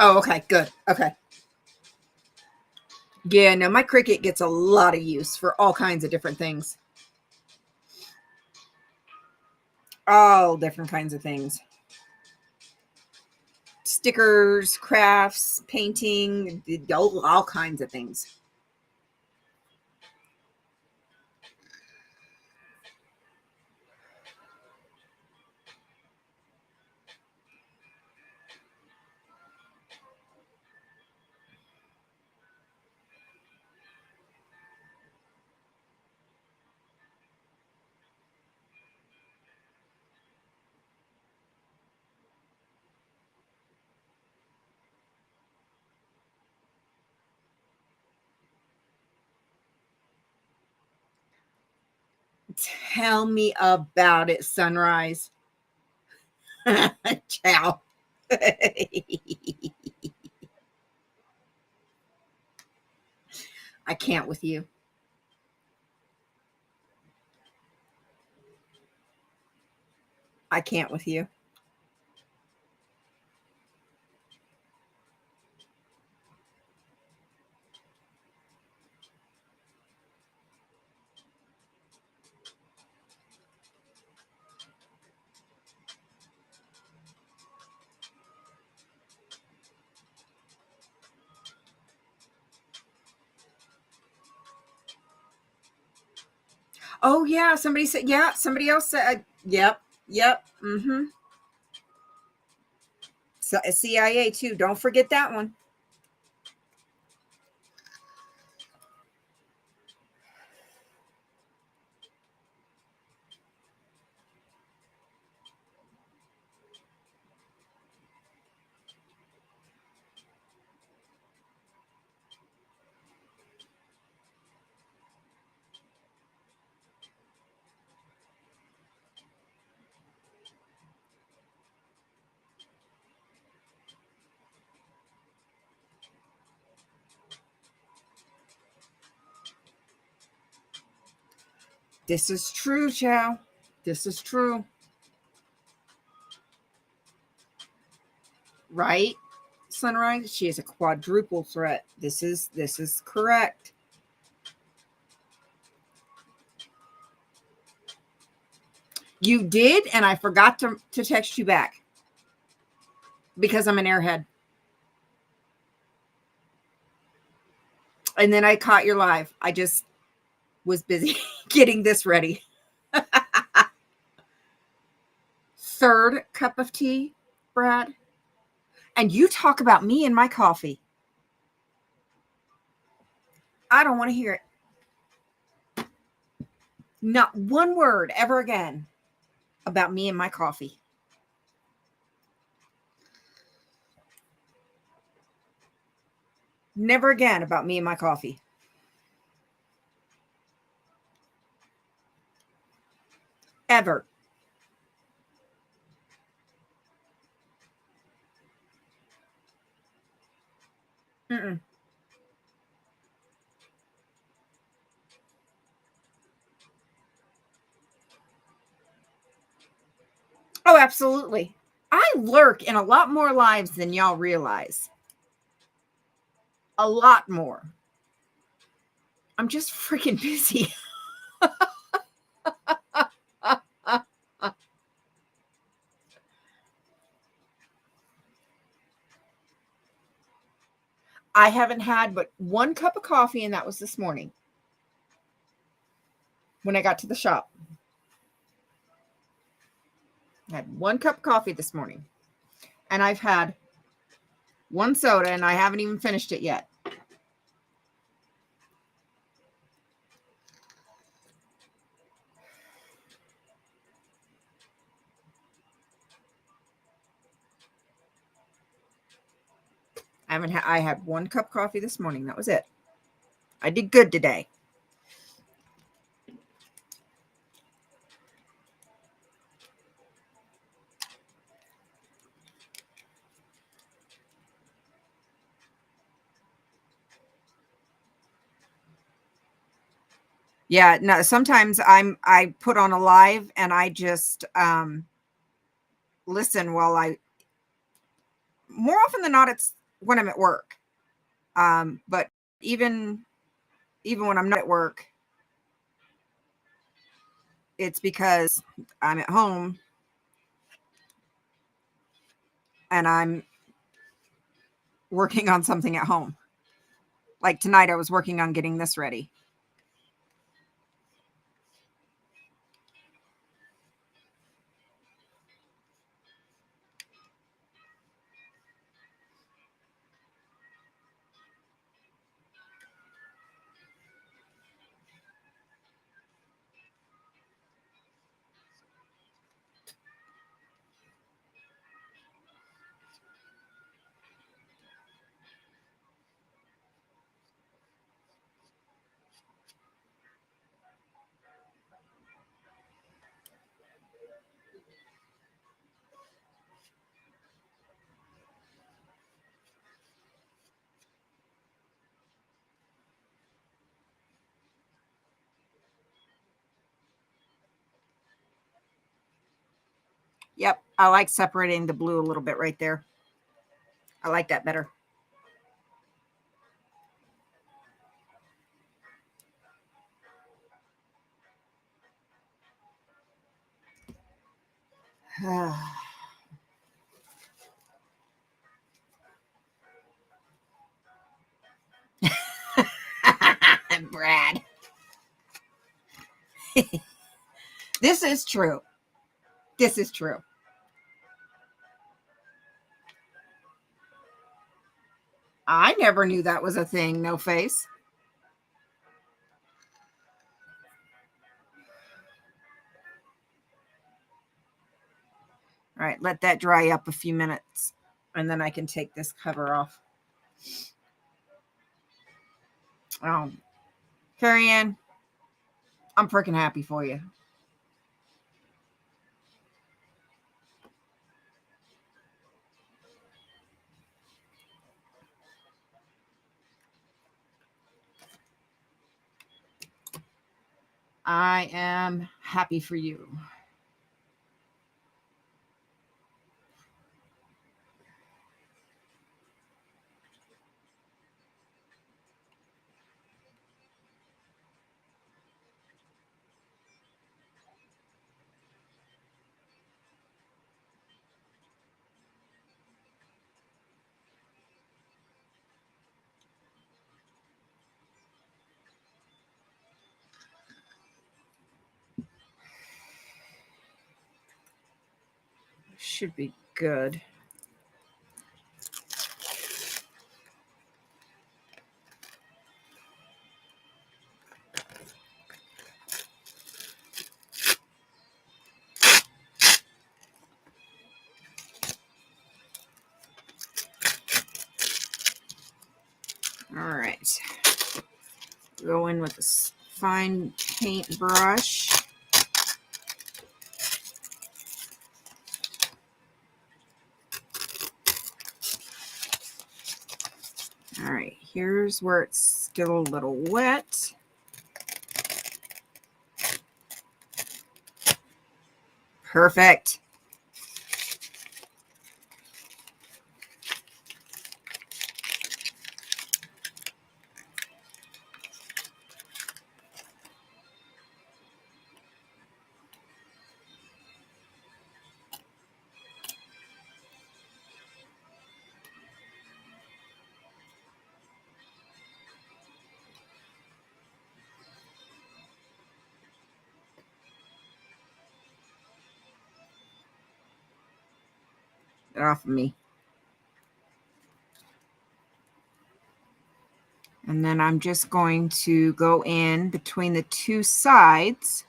Oh, okay, good. Okay. Yeah, no, my Cricut gets a lot of use for all kinds of different things. All different kinds of things. Stickers, crafts, painting, all kinds of things. Tell me about it, Sunrise. Ciao. I can't with you. I can't with you. Oh yeah, somebody said yeah, somebody else said yep, yep. Mm-hmm. So, CIA too. Don't forget that one. This is true, Chow. This is true. Right? Sunrise, she is a quadruple threat. This is correct. You did, and I forgot to text you back because I'm an airhead. And then I caught your live. I just was busy getting this ready. Third cup of tea, Brad. And you talk about me and my coffee. I don't want to hear it. Not one word ever again about me and my coffee. Never again about me and my coffee. Ever. Mm-mm. Oh, absolutely. I lurk in a lot more lives than y'all realize. A lot more. I'm just freaking busy. I haven't had but one cup of coffee, and that was this morning when I got to the shop. I had one cup of coffee this morning, and I've had one soda, and I haven't even finished it yet. I had one cup of coffee this morning. That was it. I did good today. Yeah, no, sometimes I put on a live and I just listen while I more often than not it's when I'm at work. But even even when I'm not at work, it's because I'm at home and I'm working on something at home. Like tonight I was working on getting this ready. Yep, I like separating the blue a little bit right there. I like that better. Brad. This is true. This is true. I never knew that was a thing, no face. All right, let that dry up a few minutes and then I can take this cover off. Oh, Carrie Ann, I'm freaking happy for you. I am happy for you. Should be good. All right. Go in with this fine paint brush. All right, here's where it's still a little wet. Perfect. Get off of me. And then I'm just going to go in between the two sides.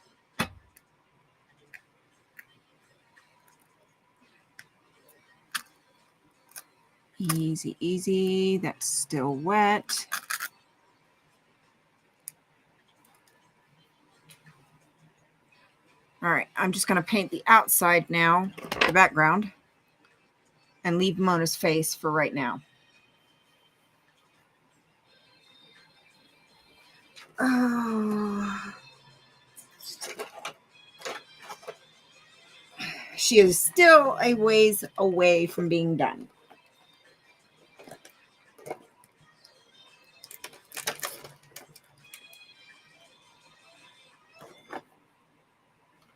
Easy, easy. That's still wet. All right, I'm just going to paint the outside now, the background, and leave Mona's face for right now. Oh. She is still a ways away from being done.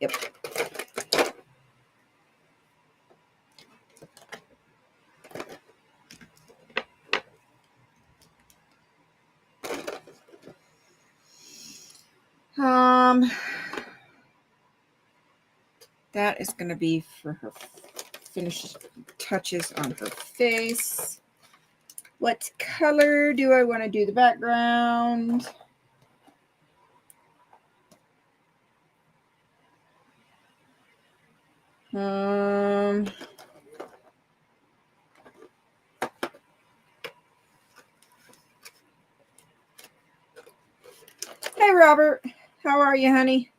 Yep. That is going to be for her finished touches on her face. What color do I want to do the background? Hey, Robert. How are you, honey?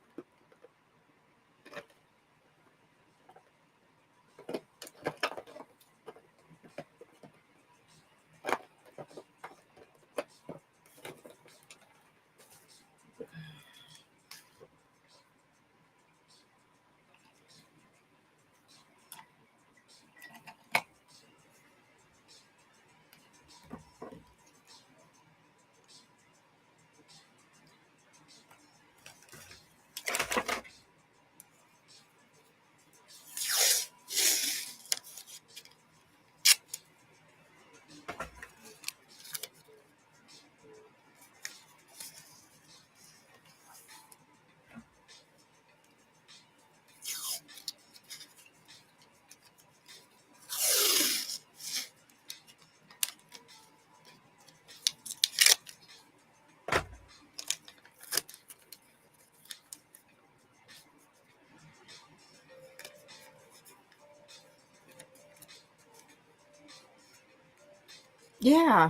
Yeah.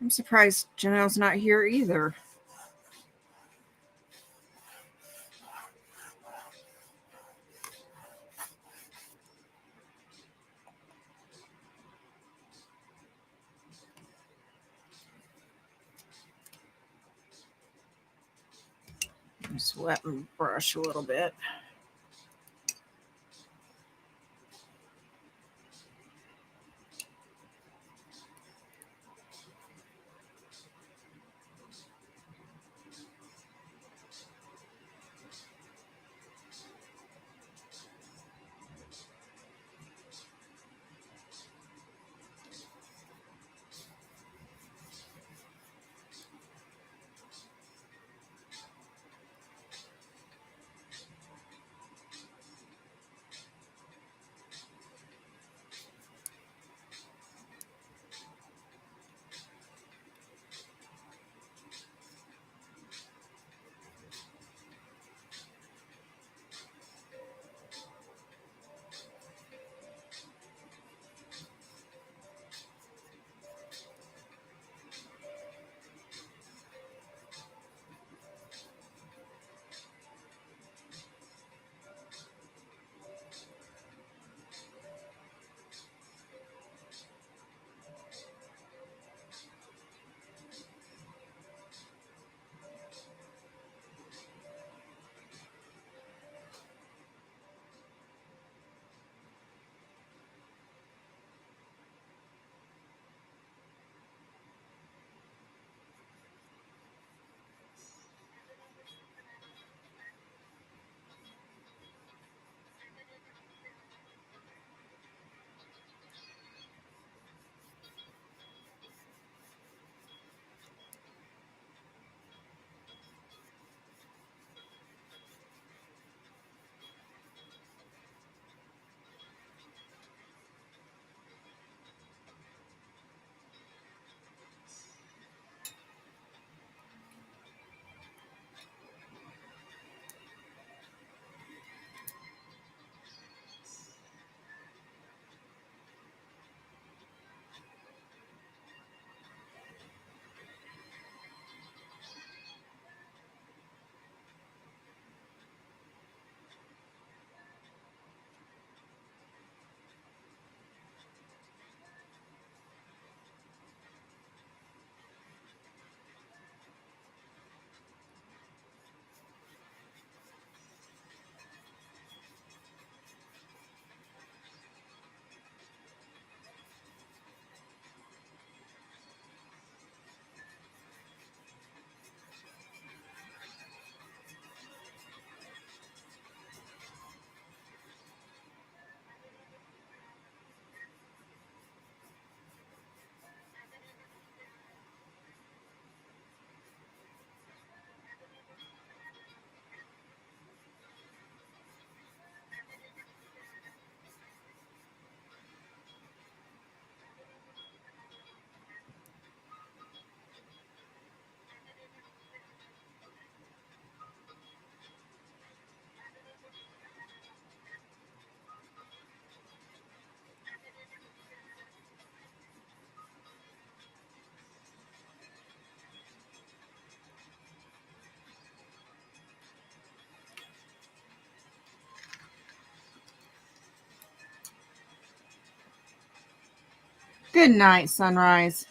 I'm surprised Janelle's not here either. Sweat and brush a little bit. Good night, Sunrise.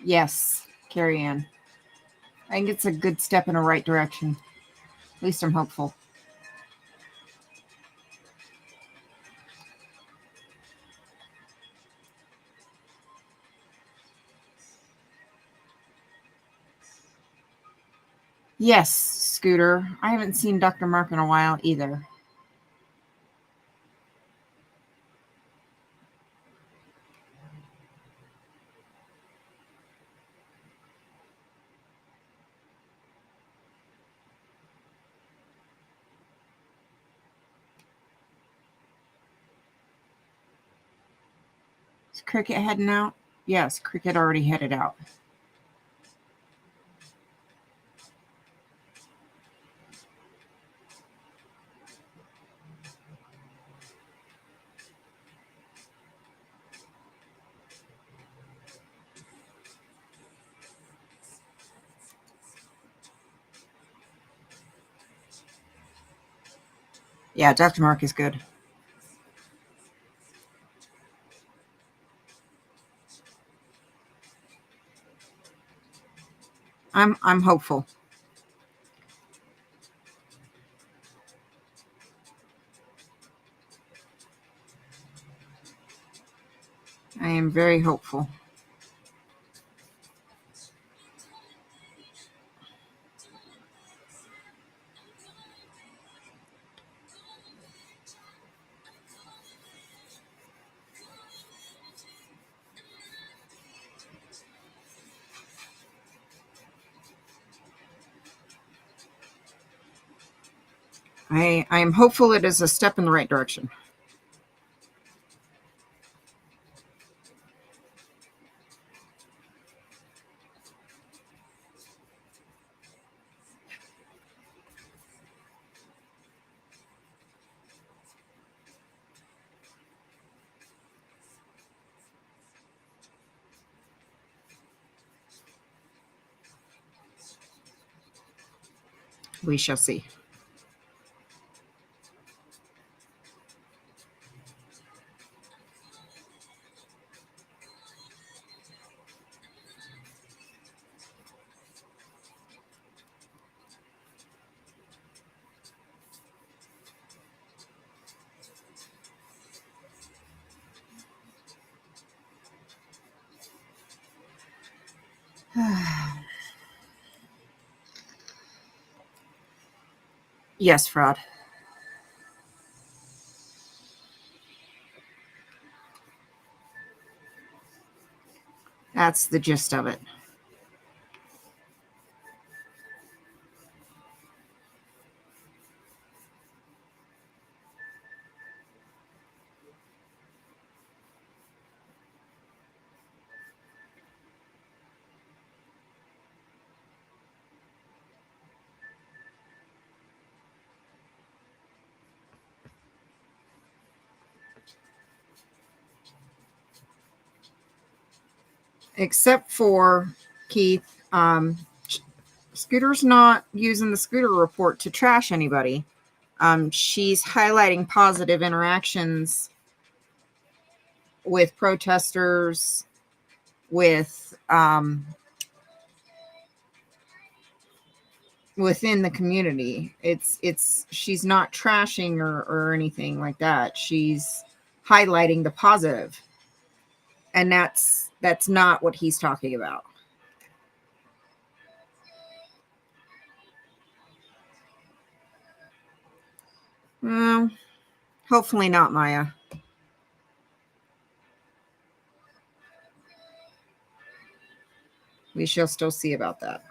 Yes, Carrie Ann. I think it's a good step in the right direction. At least I'm hopeful. Yes, Scooter. I haven't seen Dr. Mark in a while either. Is Cricket heading out? Yes, Cricket already headed out. Yeah, Dr. Mark is good. I'm hopeful. I am very hopeful. I am hopeful it is a step in the right direction. We shall see. Yes, fraud. That's the gist of it. Except for Keith, Scooter's not using the Scooter report to trash anybody. She's highlighting positive interactions with protesters, with within the community. It's she's not trashing or anything like that. She's highlighting the positive, and that's not what he's talking about. Well, hopefully not, Maya. We shall still see about that.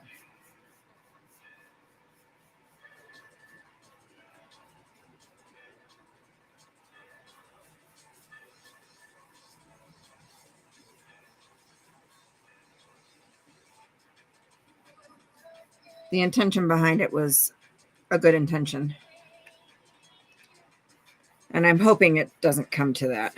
The intention behind it was a good intention, and I'm hoping it doesn't come to that.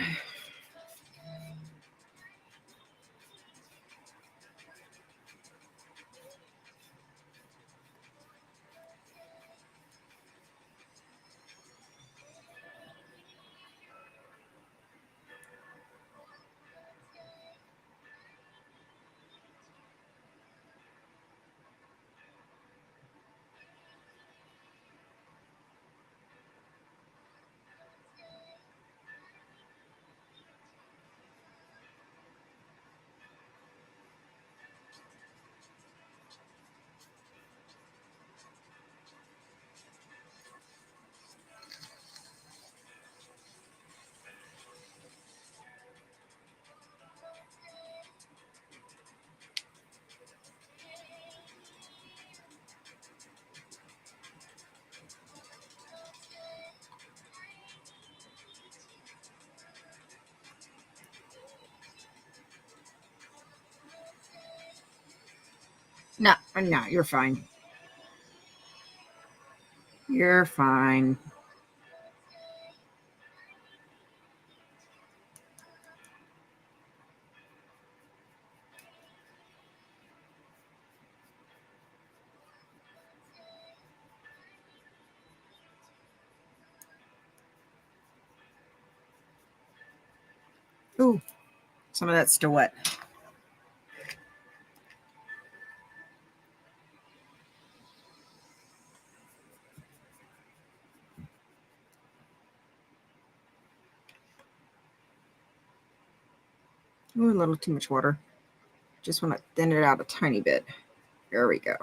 No, no, you're fine. You're fine. Ooh, some of that's still wet. Ooh, a little too much water. Just want to thin it out a tiny bit. There we go.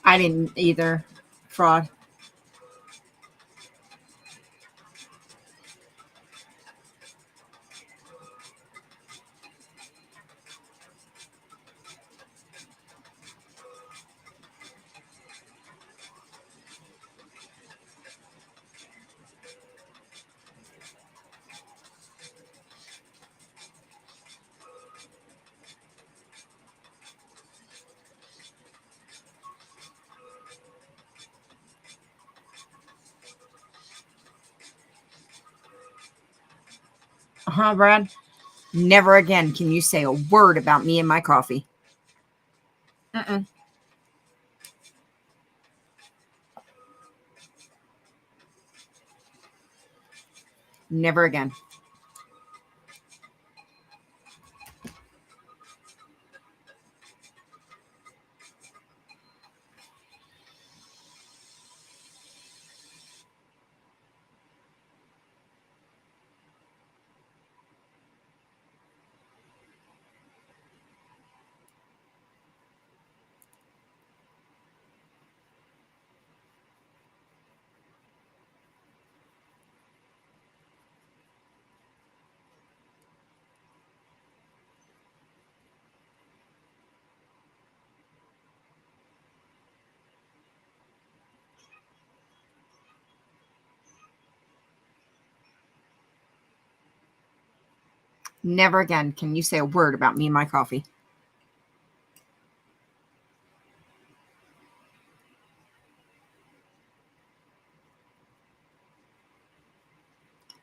I didn't either. Fraud. Uh-huh, Brad. Never again can you say a word about me and my coffee. Mm-mm. Never again. Never again can you say a word about me and my coffee.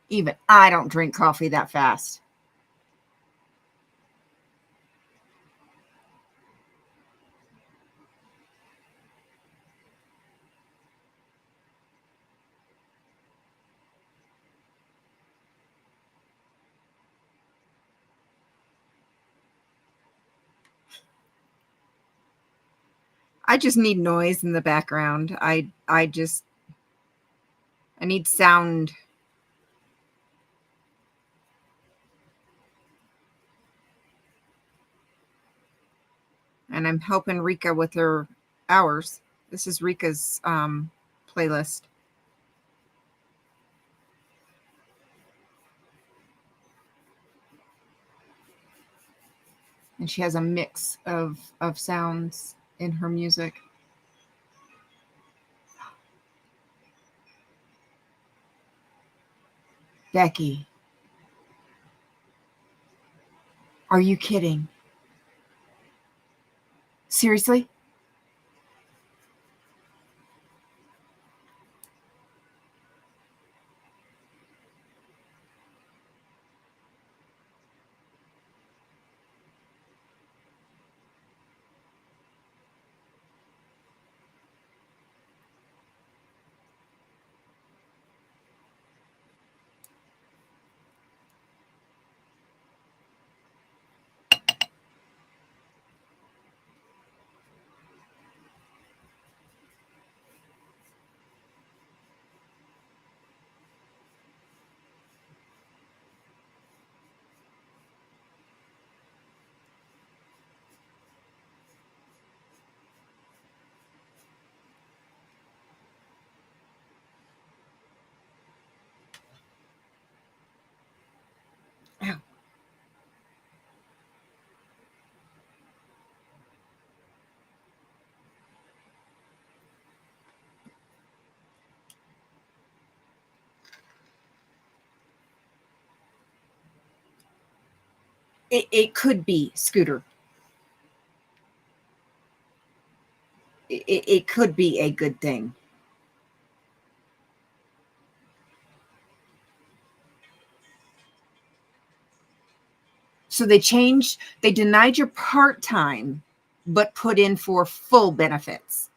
Even I don't drink coffee that fast. I just need noise in the background. I need sound. And I'm helping Rika with her hours. This is Rika's playlist. And she has a mix of sounds in her music. Becky, are you kidding? Seriously? It could be, Scooter. It could be a good thing. So they denied your part time, but put in for full benefits.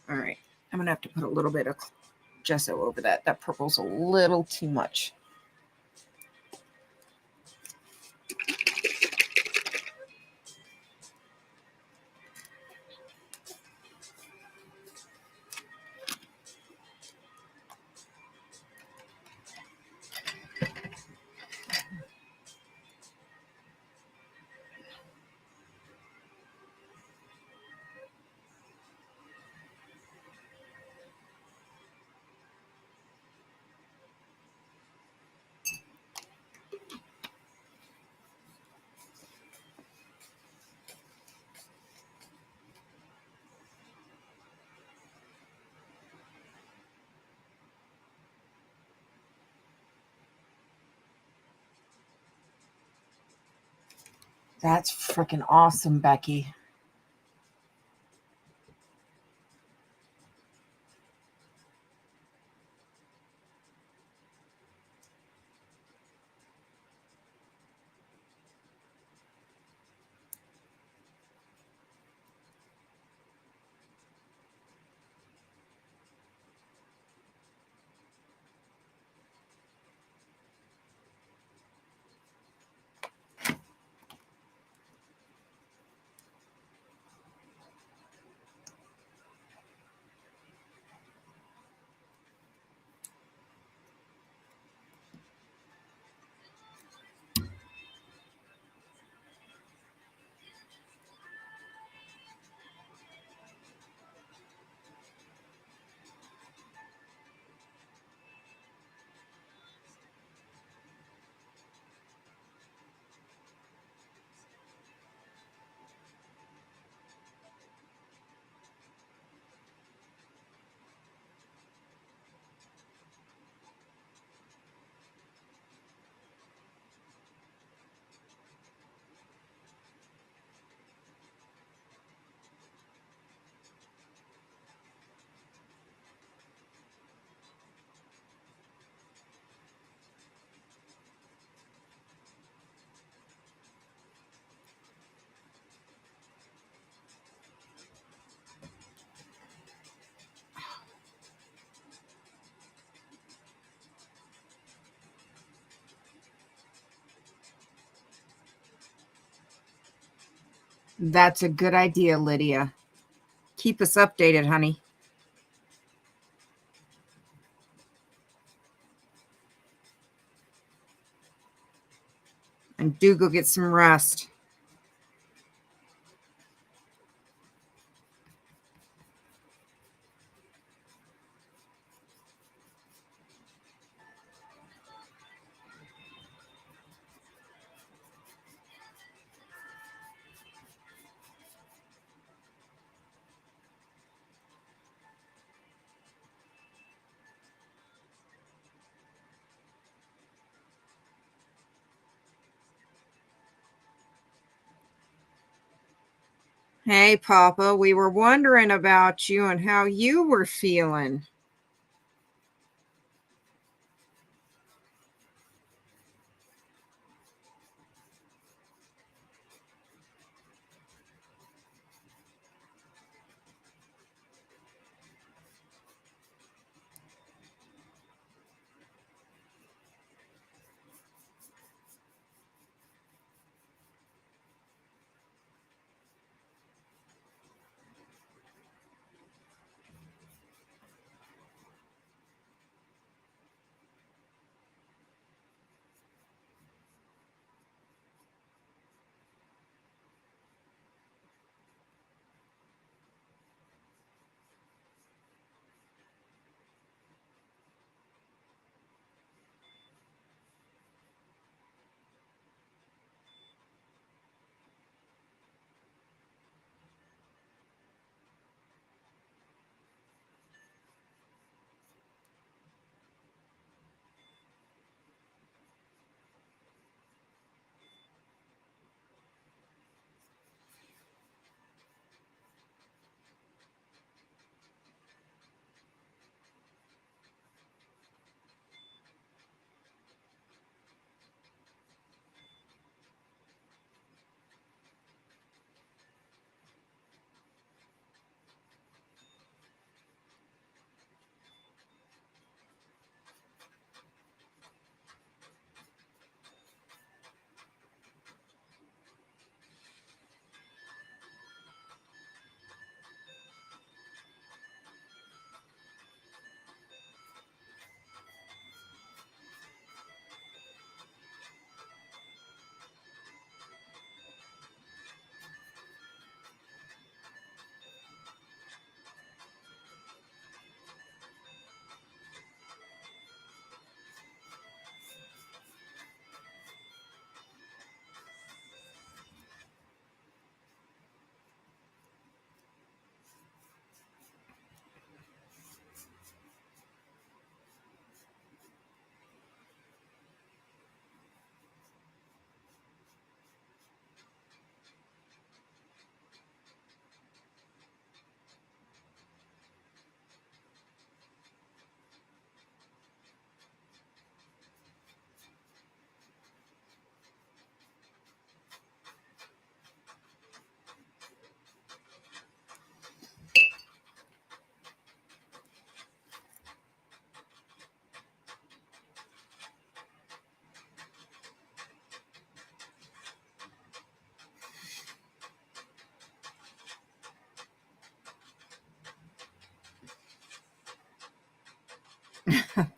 All right. I'm going to have to put a little bit of gesso over that. That purple's a little too much. That's freaking awesome, Becky. That's a good idea, Lydia. Keep us updated, honey. And do go get some rest. Hey, Papa, we were wondering about you and how you were feeling.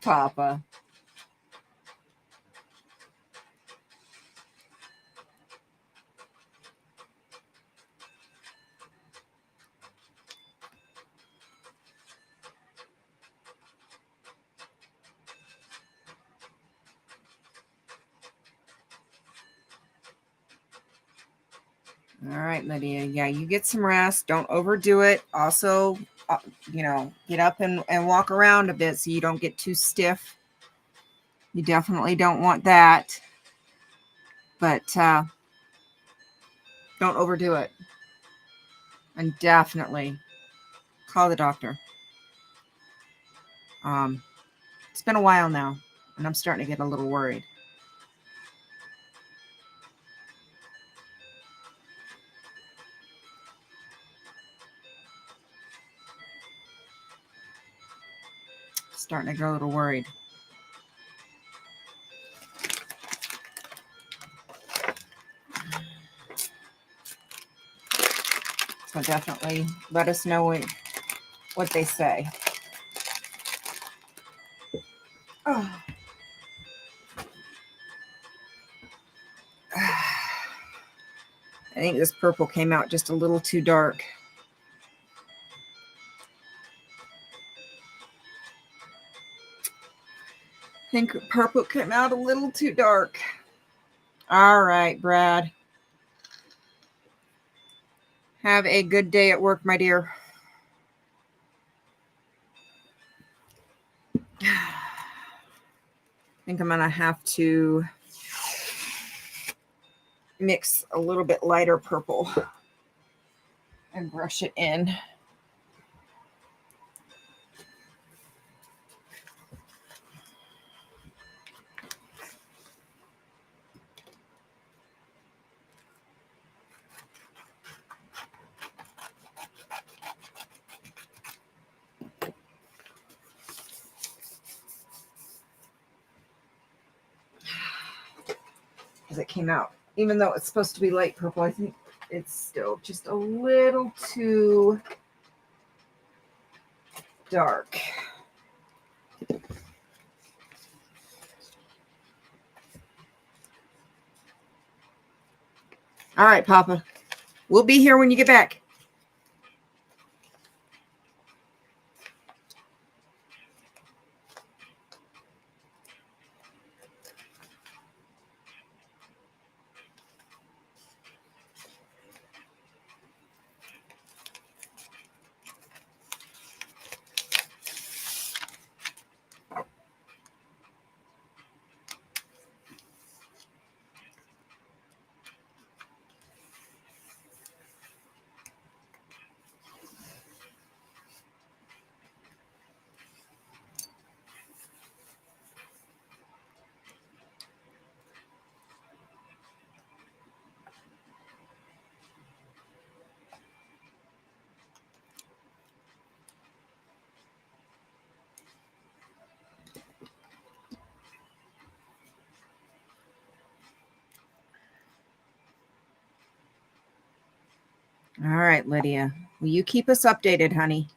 Papa. All right, Lydia. Yeah, you get some rest. Don't overdo it. Also, get up and walk around a bit so you don't get too stiff. You definitely don't want that. But don't overdo it. And definitely call the doctor. It's been a while now, and I'm starting to get a little worried. Starting to get a little worried. definitely let us know what they say. Oh. I think this purple came out just a little too dark. I think purple came out a little too dark. All right, Brad. Have a good day at work, my dear. I think I'm going to have to mix a little bit lighter purple and brush it in. Because it came out, even though it's supposed to be light purple, I think it's still just a little too dark. All right, Papa. We'll be here when you get back. All right, Lydia. Will you keep us updated, honey?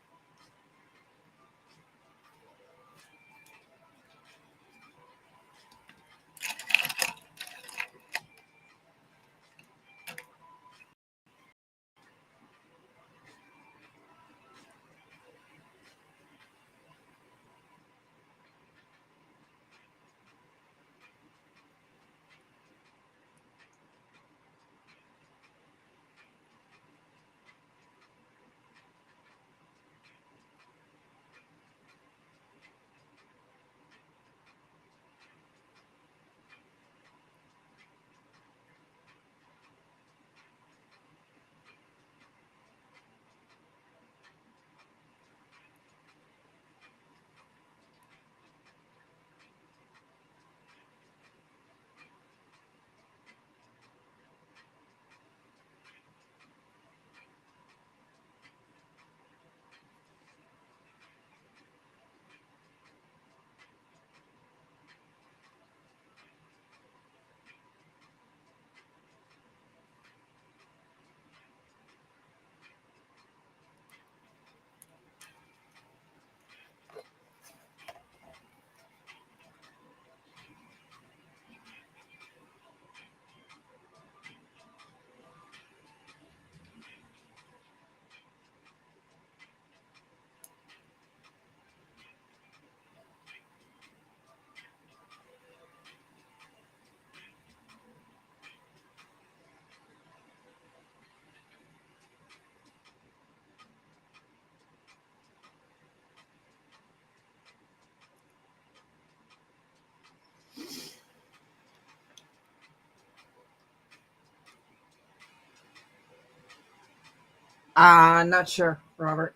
Not sure, Robert.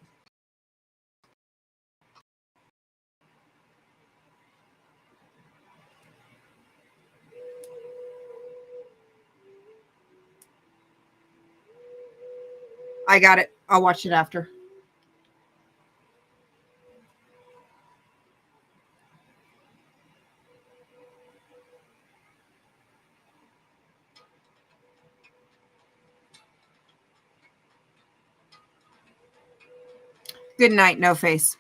I got it. I'll watch it after. Good night, No Face.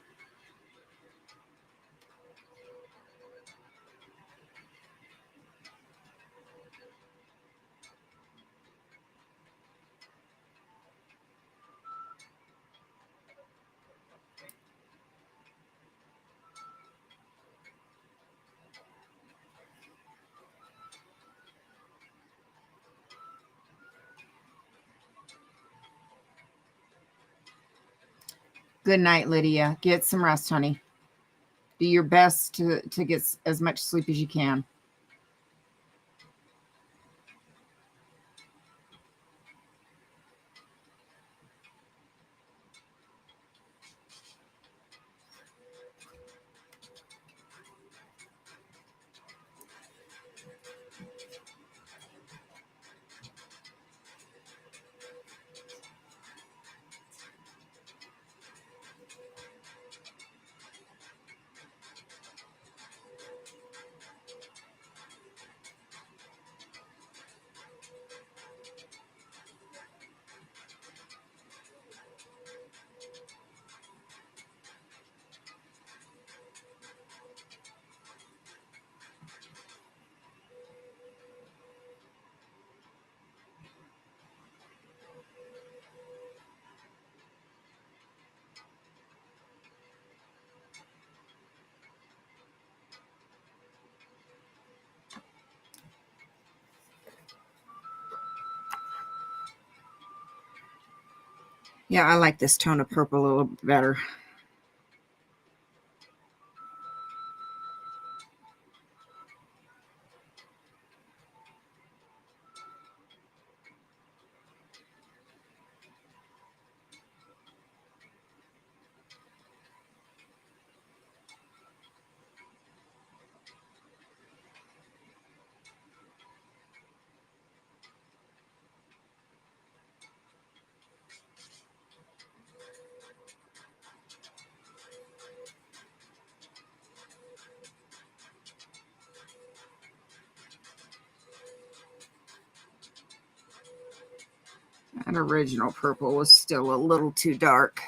Good night, Lydia. Get some rest, honey. Do your best to get as much sleep as you can. Yeah, I like this tone of purple a little better. That original purple was still a little too dark.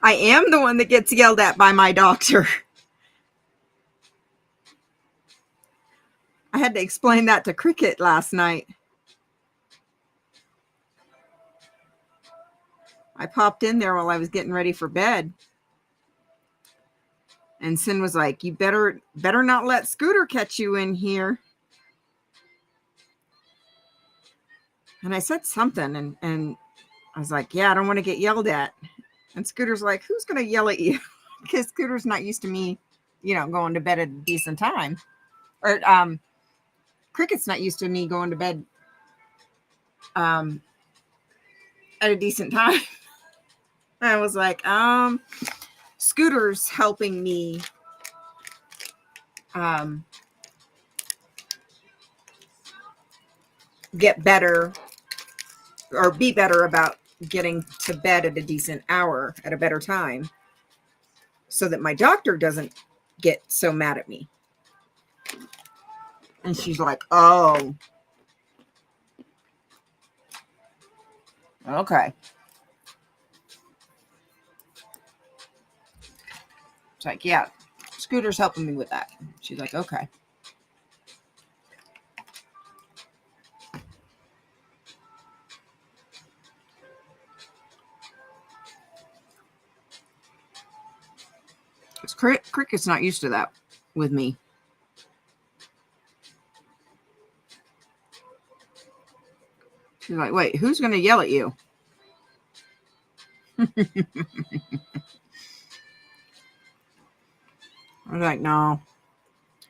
I am the one that gets yelled at by my doctor. had to explain that to Cricket last night. I popped in there while I was getting ready for bed. And Sin was like, you better not let Scooter catch you in here. And I said something, and I was like, yeah, I don't want to get yelled at. And Scooter's like, who's going to yell at you? Because Scooter's not used to me, going to bed at a decent time. Or Cricket's not used to me going to bed at a decent time. I was like, Scooter's helping me get better or be better about getting to bed at a decent hour at a better time so that my doctor doesn't get so mad at me. And she's like, oh, okay. It's like, yeah, Scooter's helping me with that. She's like, okay. Because Cricket's not used to that with me. She's like, wait, who's going to yell at you? I was like, no.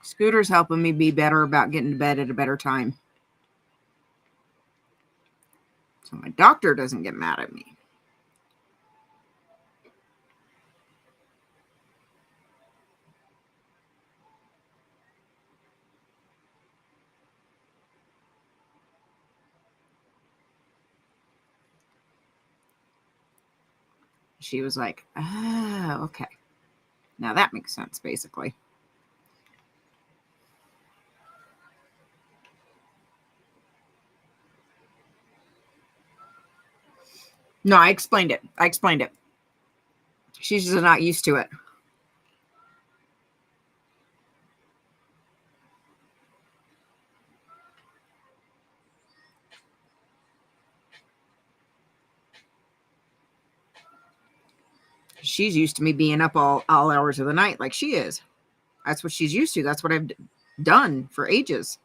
Scooter's helping me be better about getting to bed at a better time. So my doctor doesn't get mad at me. She was like, oh, okay. Now that makes sense, basically. No, I explained it. She's just not used to it. She's used to me being up all hours of the night like she is. That's what she's used to. That's what I've done for ages.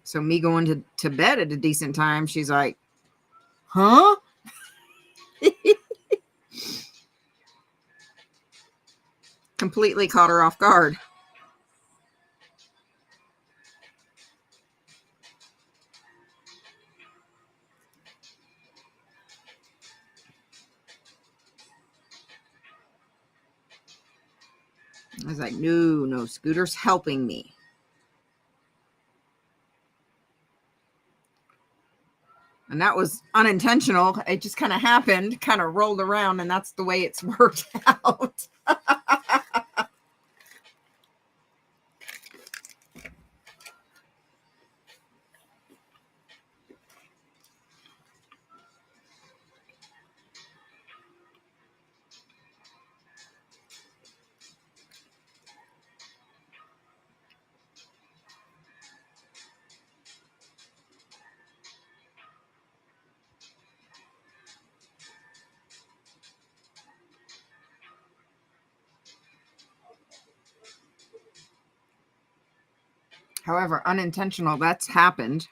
So me going to bed at a decent time, she's like, huh? Completely caught her off guard. I was like, no, Scooter's helping me. And that was unintentional. It just kind of happened, kind of rolled around, and that's the way it's worked out. However, unintentional, that's happened.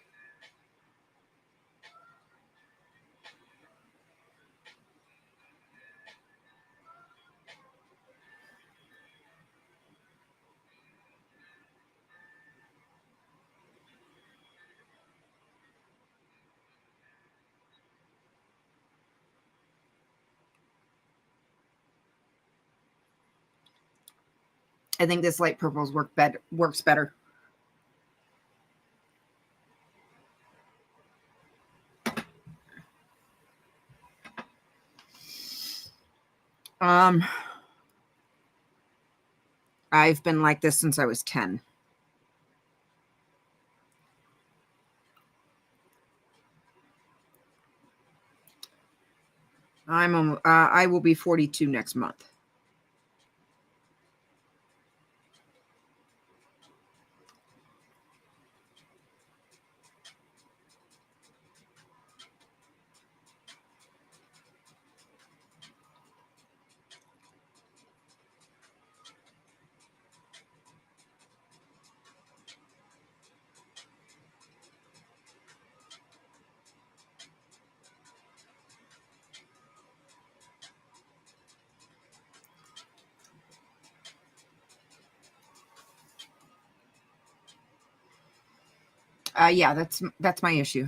I think this light purple's works better. I've been like this since I was 10. I will be 42 next month. Yeah, that's my issue.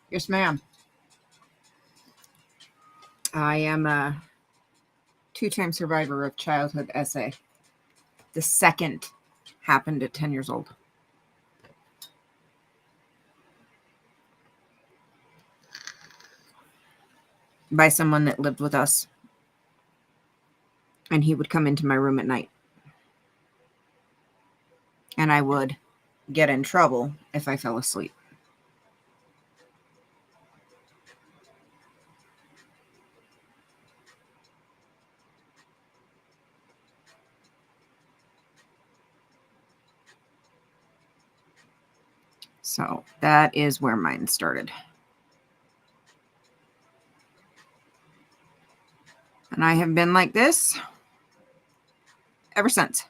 Yes, ma'am. I am a two-time survivor of childhood SA. The second happened at 10 years old. By someone that lived with us. And he would come into my room at night. And I would get in trouble if I fell asleep. So that is where mine started. And I have been like this ever since.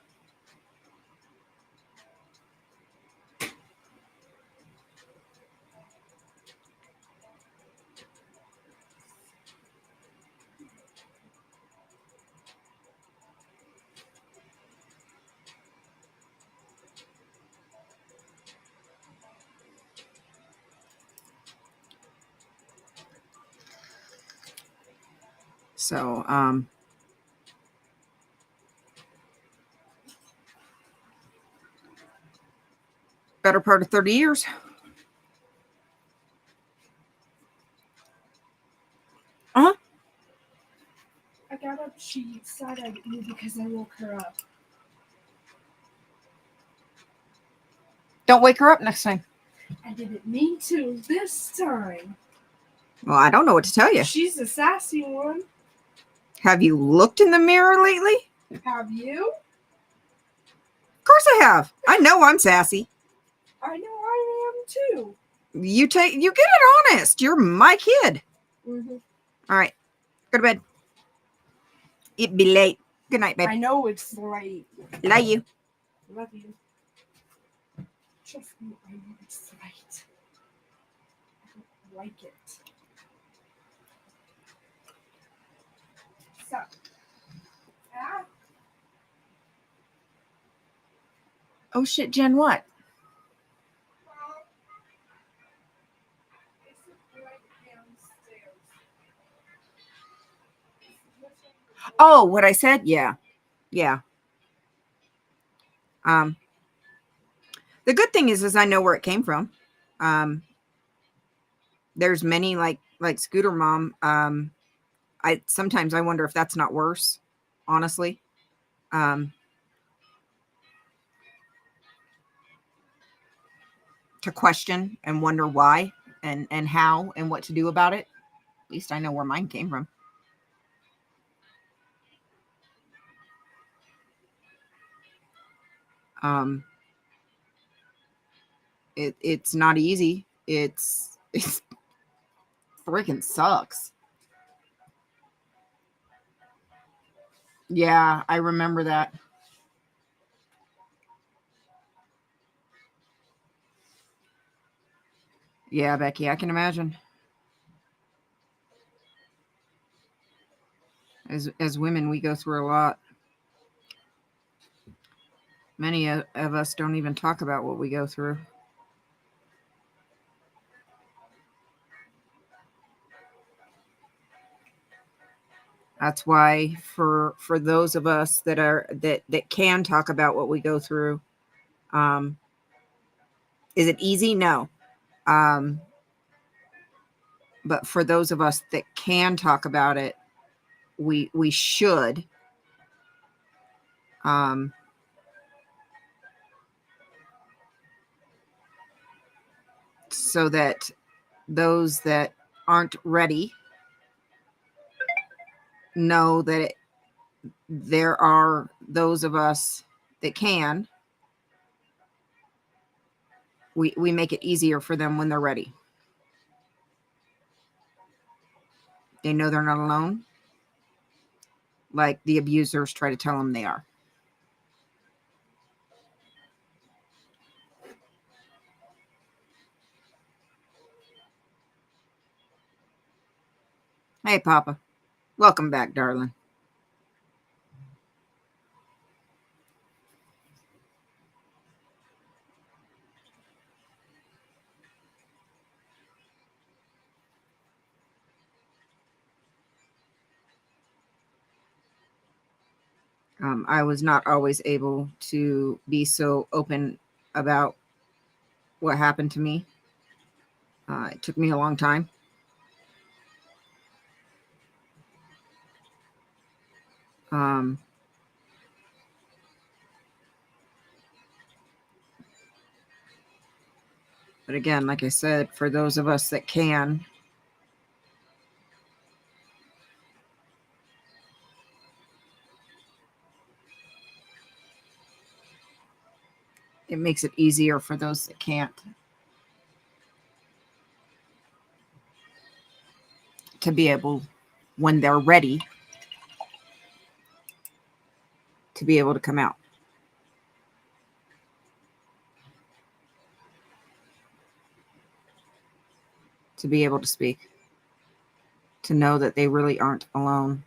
So, better part of 30 years. Uh-huh. I got up, she side-eyed me because I woke her up. Don't wake her up next time. I didn't mean to this time. Well, I don't know what to tell you. She's a sassy one. Have you looked in the mirror lately? Have you? Of course I have. I know I'm sassy. I know I am too. You get it honest. You're my kid. Mm-hmm. All right. Go to bed. It'd be late. Good night, babe. I know it's late. Love you. Love you. Trust me, I know it's late. I don't like it. So. Oh shit, Jen, what? Oh, what I said? Yeah. Yeah. The good thing is I know where it came from. There's many like Scooter Mom. I sometimes I wonder if that's not worse, honestly. To question and wonder why and how and what to do about it. At least I know where mine came from. It's not easy. It's freaking sucks. Yeah, I remember that. Yeah, Becky, I can imagine. As women, we go through a lot. Many of us don't even talk about what we go through. That's why for those of us that can talk about what we go through, is it easy? No. But for those of us that can talk about it, we should. So that those that aren't ready know that there are those of us that can, we make it easier for them when they're ready. They know they're not alone, like the abusers try to tell them they are. Hey, Papa. Welcome back, darling. I was not always able to be so open about what happened to me. It took me a long time. Um, but again, like I said, for those of us that can, it makes it easier for those that can't to be able, when they're ready, to be able to come out. To be able to speak. To know that they really aren't alone.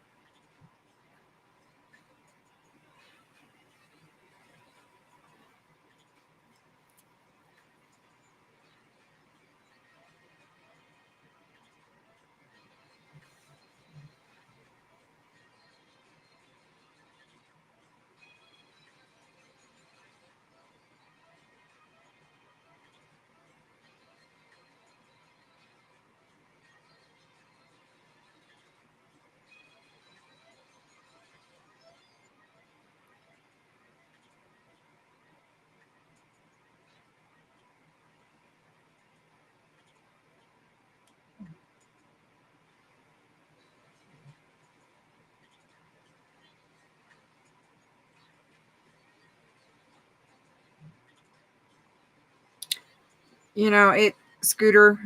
Scooter,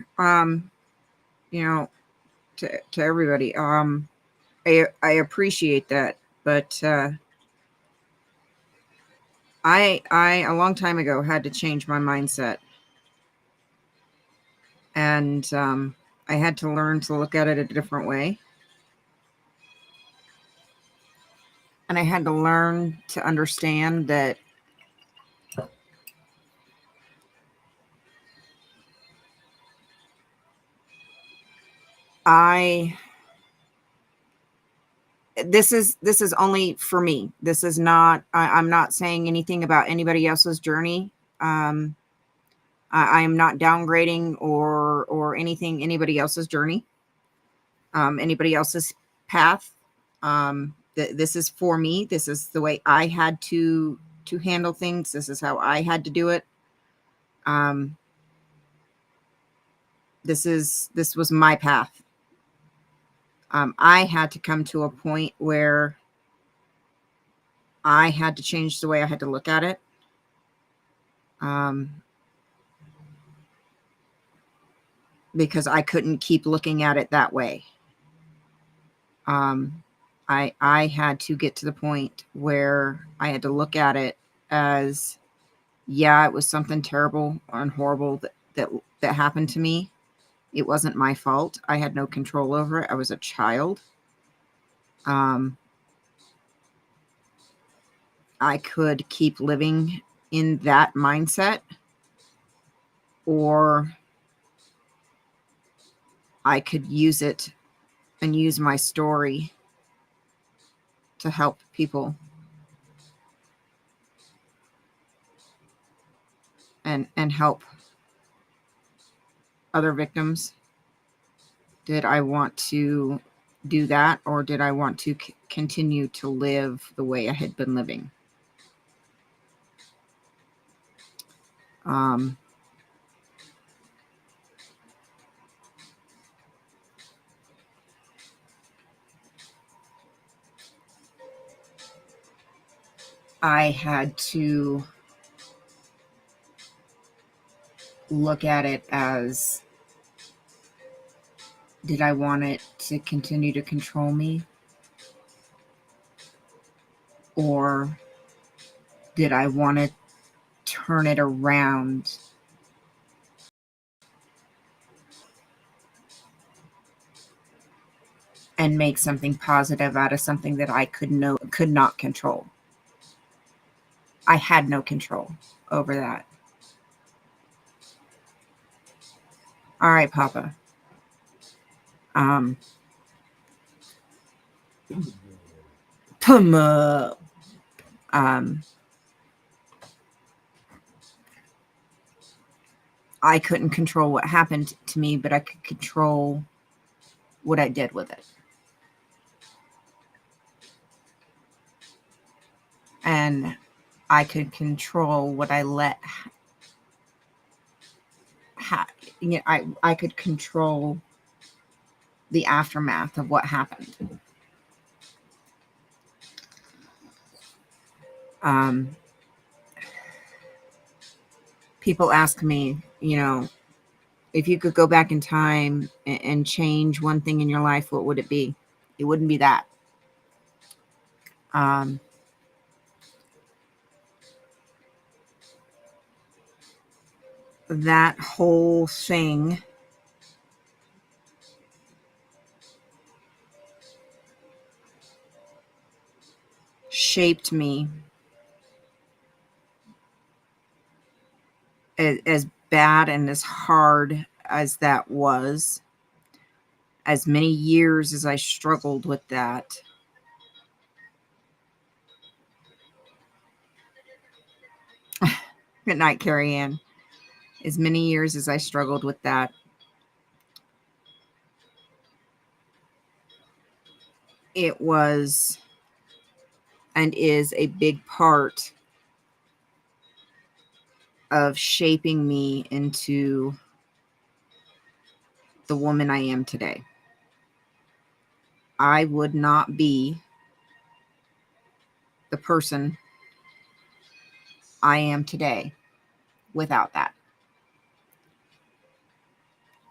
you know, to everybody, I appreciate that, but I a long time ago had to change my mindset, and I had to learn to look at it a different way, and I had to learn to understand that I this is only for me. This is not, I'm not saying anything about anybody else's journey. um I am not downgrading or anything, anybody else's journey, anybody else's path. This is for me. This is the way I had to handle things. This is how I had to do it. um this was my path. I had to come to a point where I had to change the way I had to look at it. um because I couldn't keep looking at it that way. Um, I had to get to the point where I had to look at it as, yeah, it was something terrible and horrible that happened to me. It wasn't my fault. I had no control over it. I was a child. Um, I could keep living in that mindset, or I could use it and use my story to help people and help other victims. Did I want to do that, or did I want to continue to live the way I had been living? Um, I had to look at it as, did I want it to continue to control me? Or did I want to turn it around and make something positive out of something that I could not control? I had no control over that. All right, Papa. Puma. I couldn't control what happened to me, but I could control what I did with it. And I could control what I let I could control the aftermath of what happened. People ask me, if you could go back in time and change one thing in your life, what would it be? It wouldn't be that. That whole thing shaped me. As bad and as hard as that was, as many years as I struggled with that, good night, Carrie Ann. As many years as I struggled with that, it was and is a big part of shaping me into the woman I am today. I would not be the person I am today without that.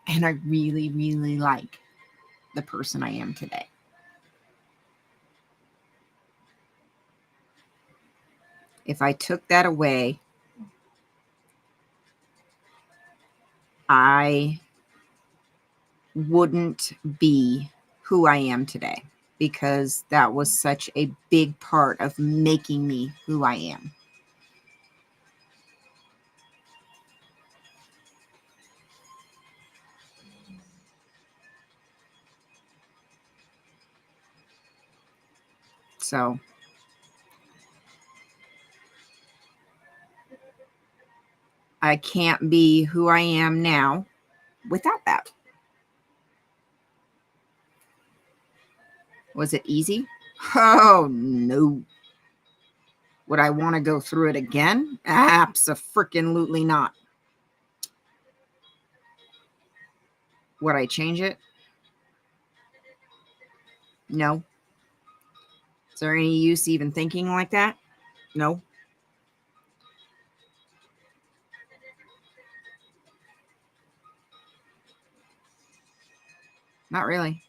And I really, really like the person I am today. If I took that away, I wouldn't be who I am today, because that was such a big part of making me who I am. So I can't be who I am now without that. Was it easy? Oh, no. Would I want to go through it again? Abso-freaking-lutely not. Would I change it? No. Is there any use even thinking like that? No. Not really.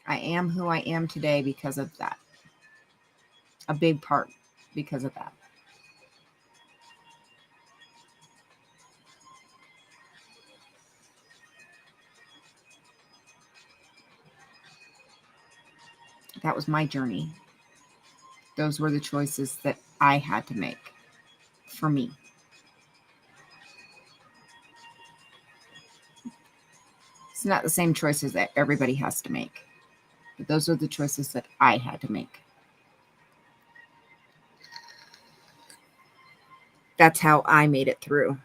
I am who I am today because of that. A big part because of that. That was my journey. Those were the choices that I had to make for me. It's not the same choices that everybody has to make, but those are the choices that I had to make. That's how I made it through.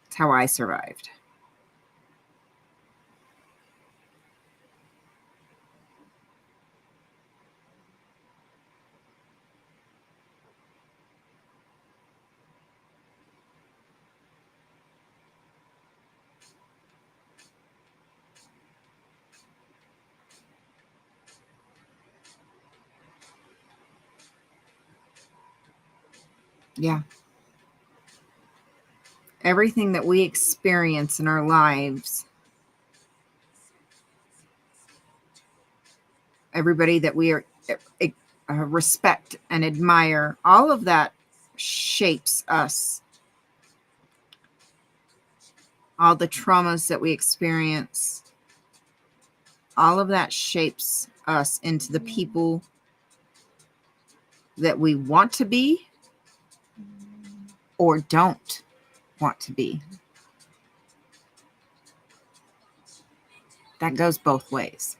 It's how I survived. Yeah. Everything that we experience in our lives, everybody that we respect and admire, all of that shapes us. All the traumas that we experience, all of that shapes us into the people that we want to be or don't want to be. That goes both ways.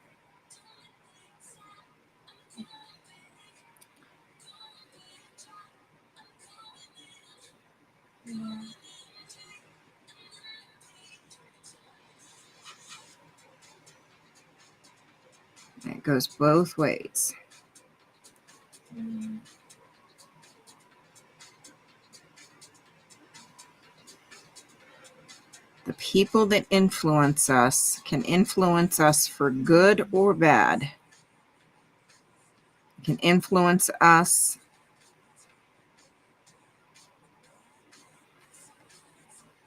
It goes both ways. The people that influence us can influence us for good or bad. Can influence us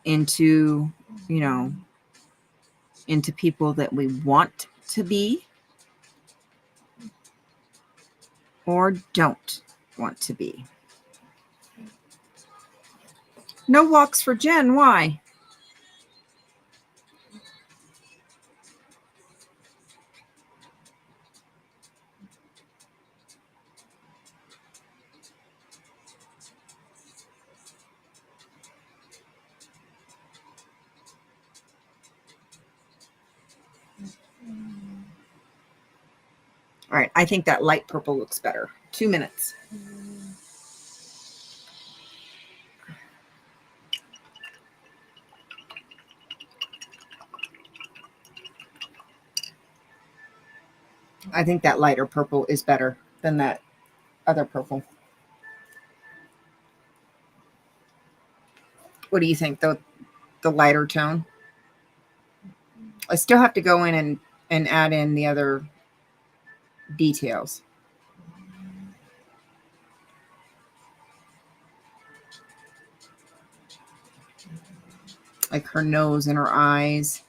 into, into people that we want to be or don't want to be. No walks for Jen. Why? All right, I think that light purple looks better. 2 minutes. I think that lighter purple is better than that other purple. What do you think? The lighter tone? I still have to go in and add in the other details. Like her nose and her eyes.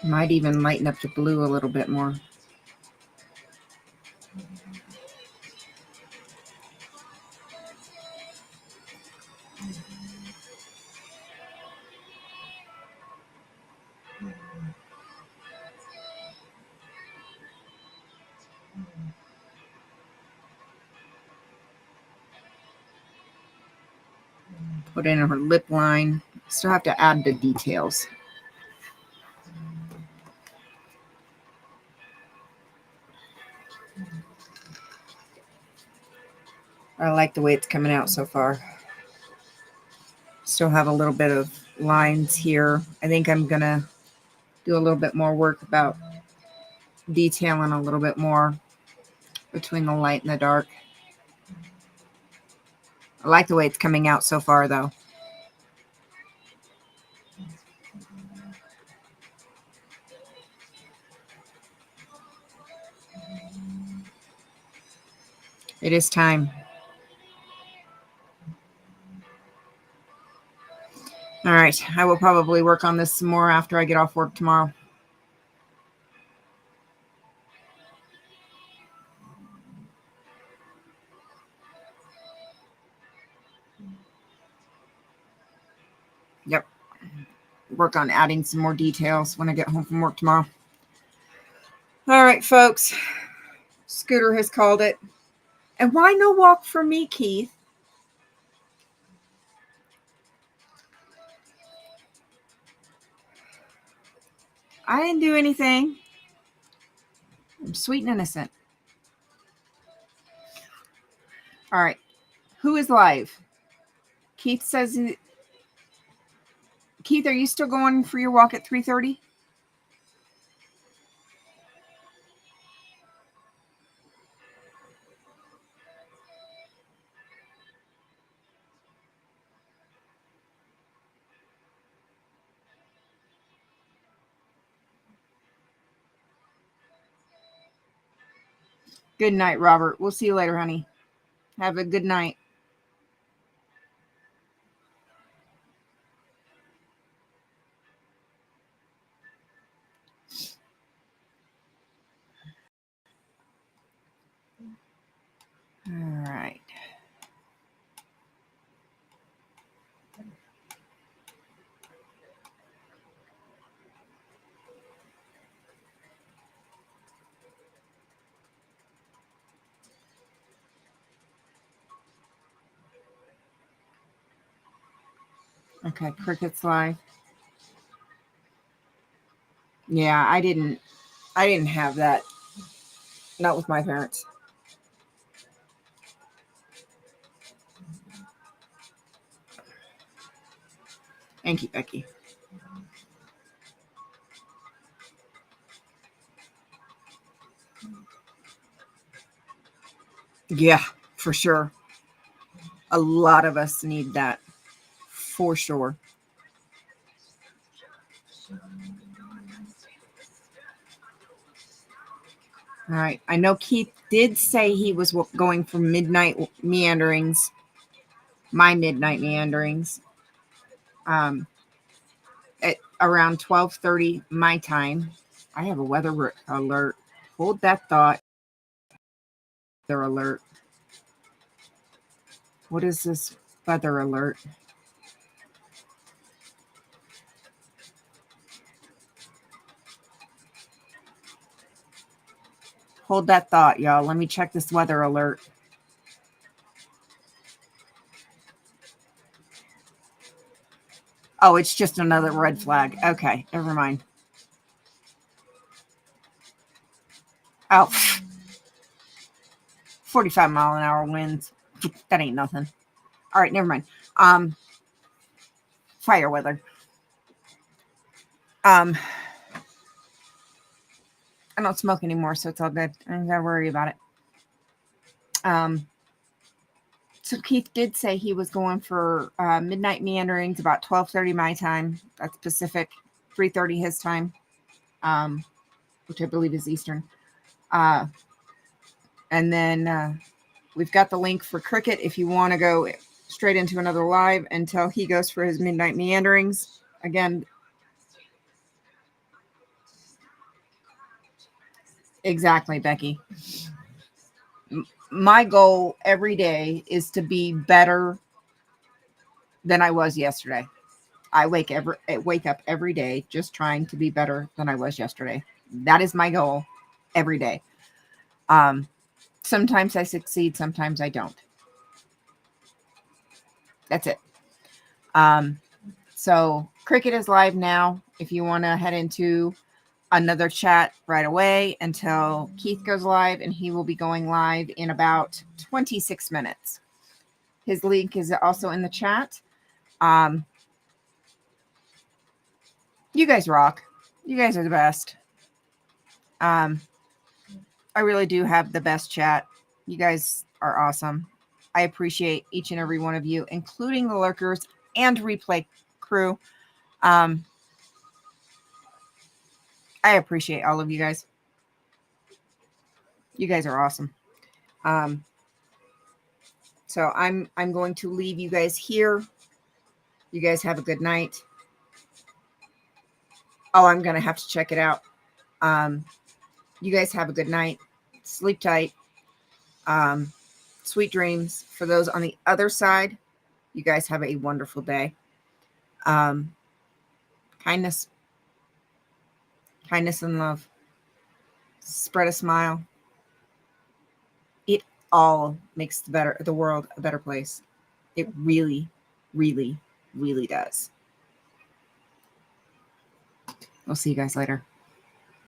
Might even lighten up the blue a little bit more. Put in her lip line. Still have to add the details. I like the way it's coming out so far. Still have a little bit of lines here. I think I'm going to do a little bit more work about detailing a little bit more between the light and the dark. I like the way it's coming out so far, though. It is time. All right. I will probably work on this some more after I get off work tomorrow. Yep. Work on adding some more details when I get home from work tomorrow. All right, folks. Scooter has called it. And why no walk for me, Keith? I didn't do anything. I'm sweet and innocent. All right. Who is live? Keith says... Keith, are you still going for your walk at 3:30? Good night, Robert. We'll see you later, honey. Have a good night. All right. Okay, Cricket's live. Yeah, I didn't have that. Not with my parents. Thank you, Becky. Yeah, for sure. A lot of us need that. For sure. All right. I know Keith did say he was going for midnight meanderings. My midnight meanderings. At around 12:30 my time. I have a weather alert. Hold that thought. Weather alert. What is this weather alert? Hold that thought, y'all. Let me check this weather alert. Oh, it's just another red flag. Okay, never mind. Oh, 45-mile-an-hour winds. That ain't nothing. All right, never mind. Fire weather. I don't smoke anymore, so it's all good. I don't gotta worry about it. So Keith did say he was going for midnight meanderings about 12:30 my time. That's Pacific, 3:30 his time, which I believe is Eastern. And then we've got the link for Cricket if you want to go straight into another live until he goes for his midnight meanderings. Again, exactly, Becky. My goal every day is to be better than I was yesterday. I wake up every day just trying to be better than I was yesterday. That is my goal every day. Sometimes I succeed, sometimes I don't. That's it. So Cricket is live now. If you want to head into another chat right away until Keith goes live, and he will be going live in about 26 minutes. His link is also in the chat. You guys rock. You guys are the best. I really do have the best chat. You guys are awesome. I appreciate each and every one of you, including the lurkers and replay crew. I appreciate all of you guys. You guys are awesome. So I'm going to leave you guys here. You guys have a good night. Oh, I'm going to have to check it out. You guys have a good night. Sleep tight. Sweet dreams. For those on the other side, you guys have a wonderful day. Kindness and love. Spread a smile. It all makes the world a better place. It really, really, really does. We'll see you guys later.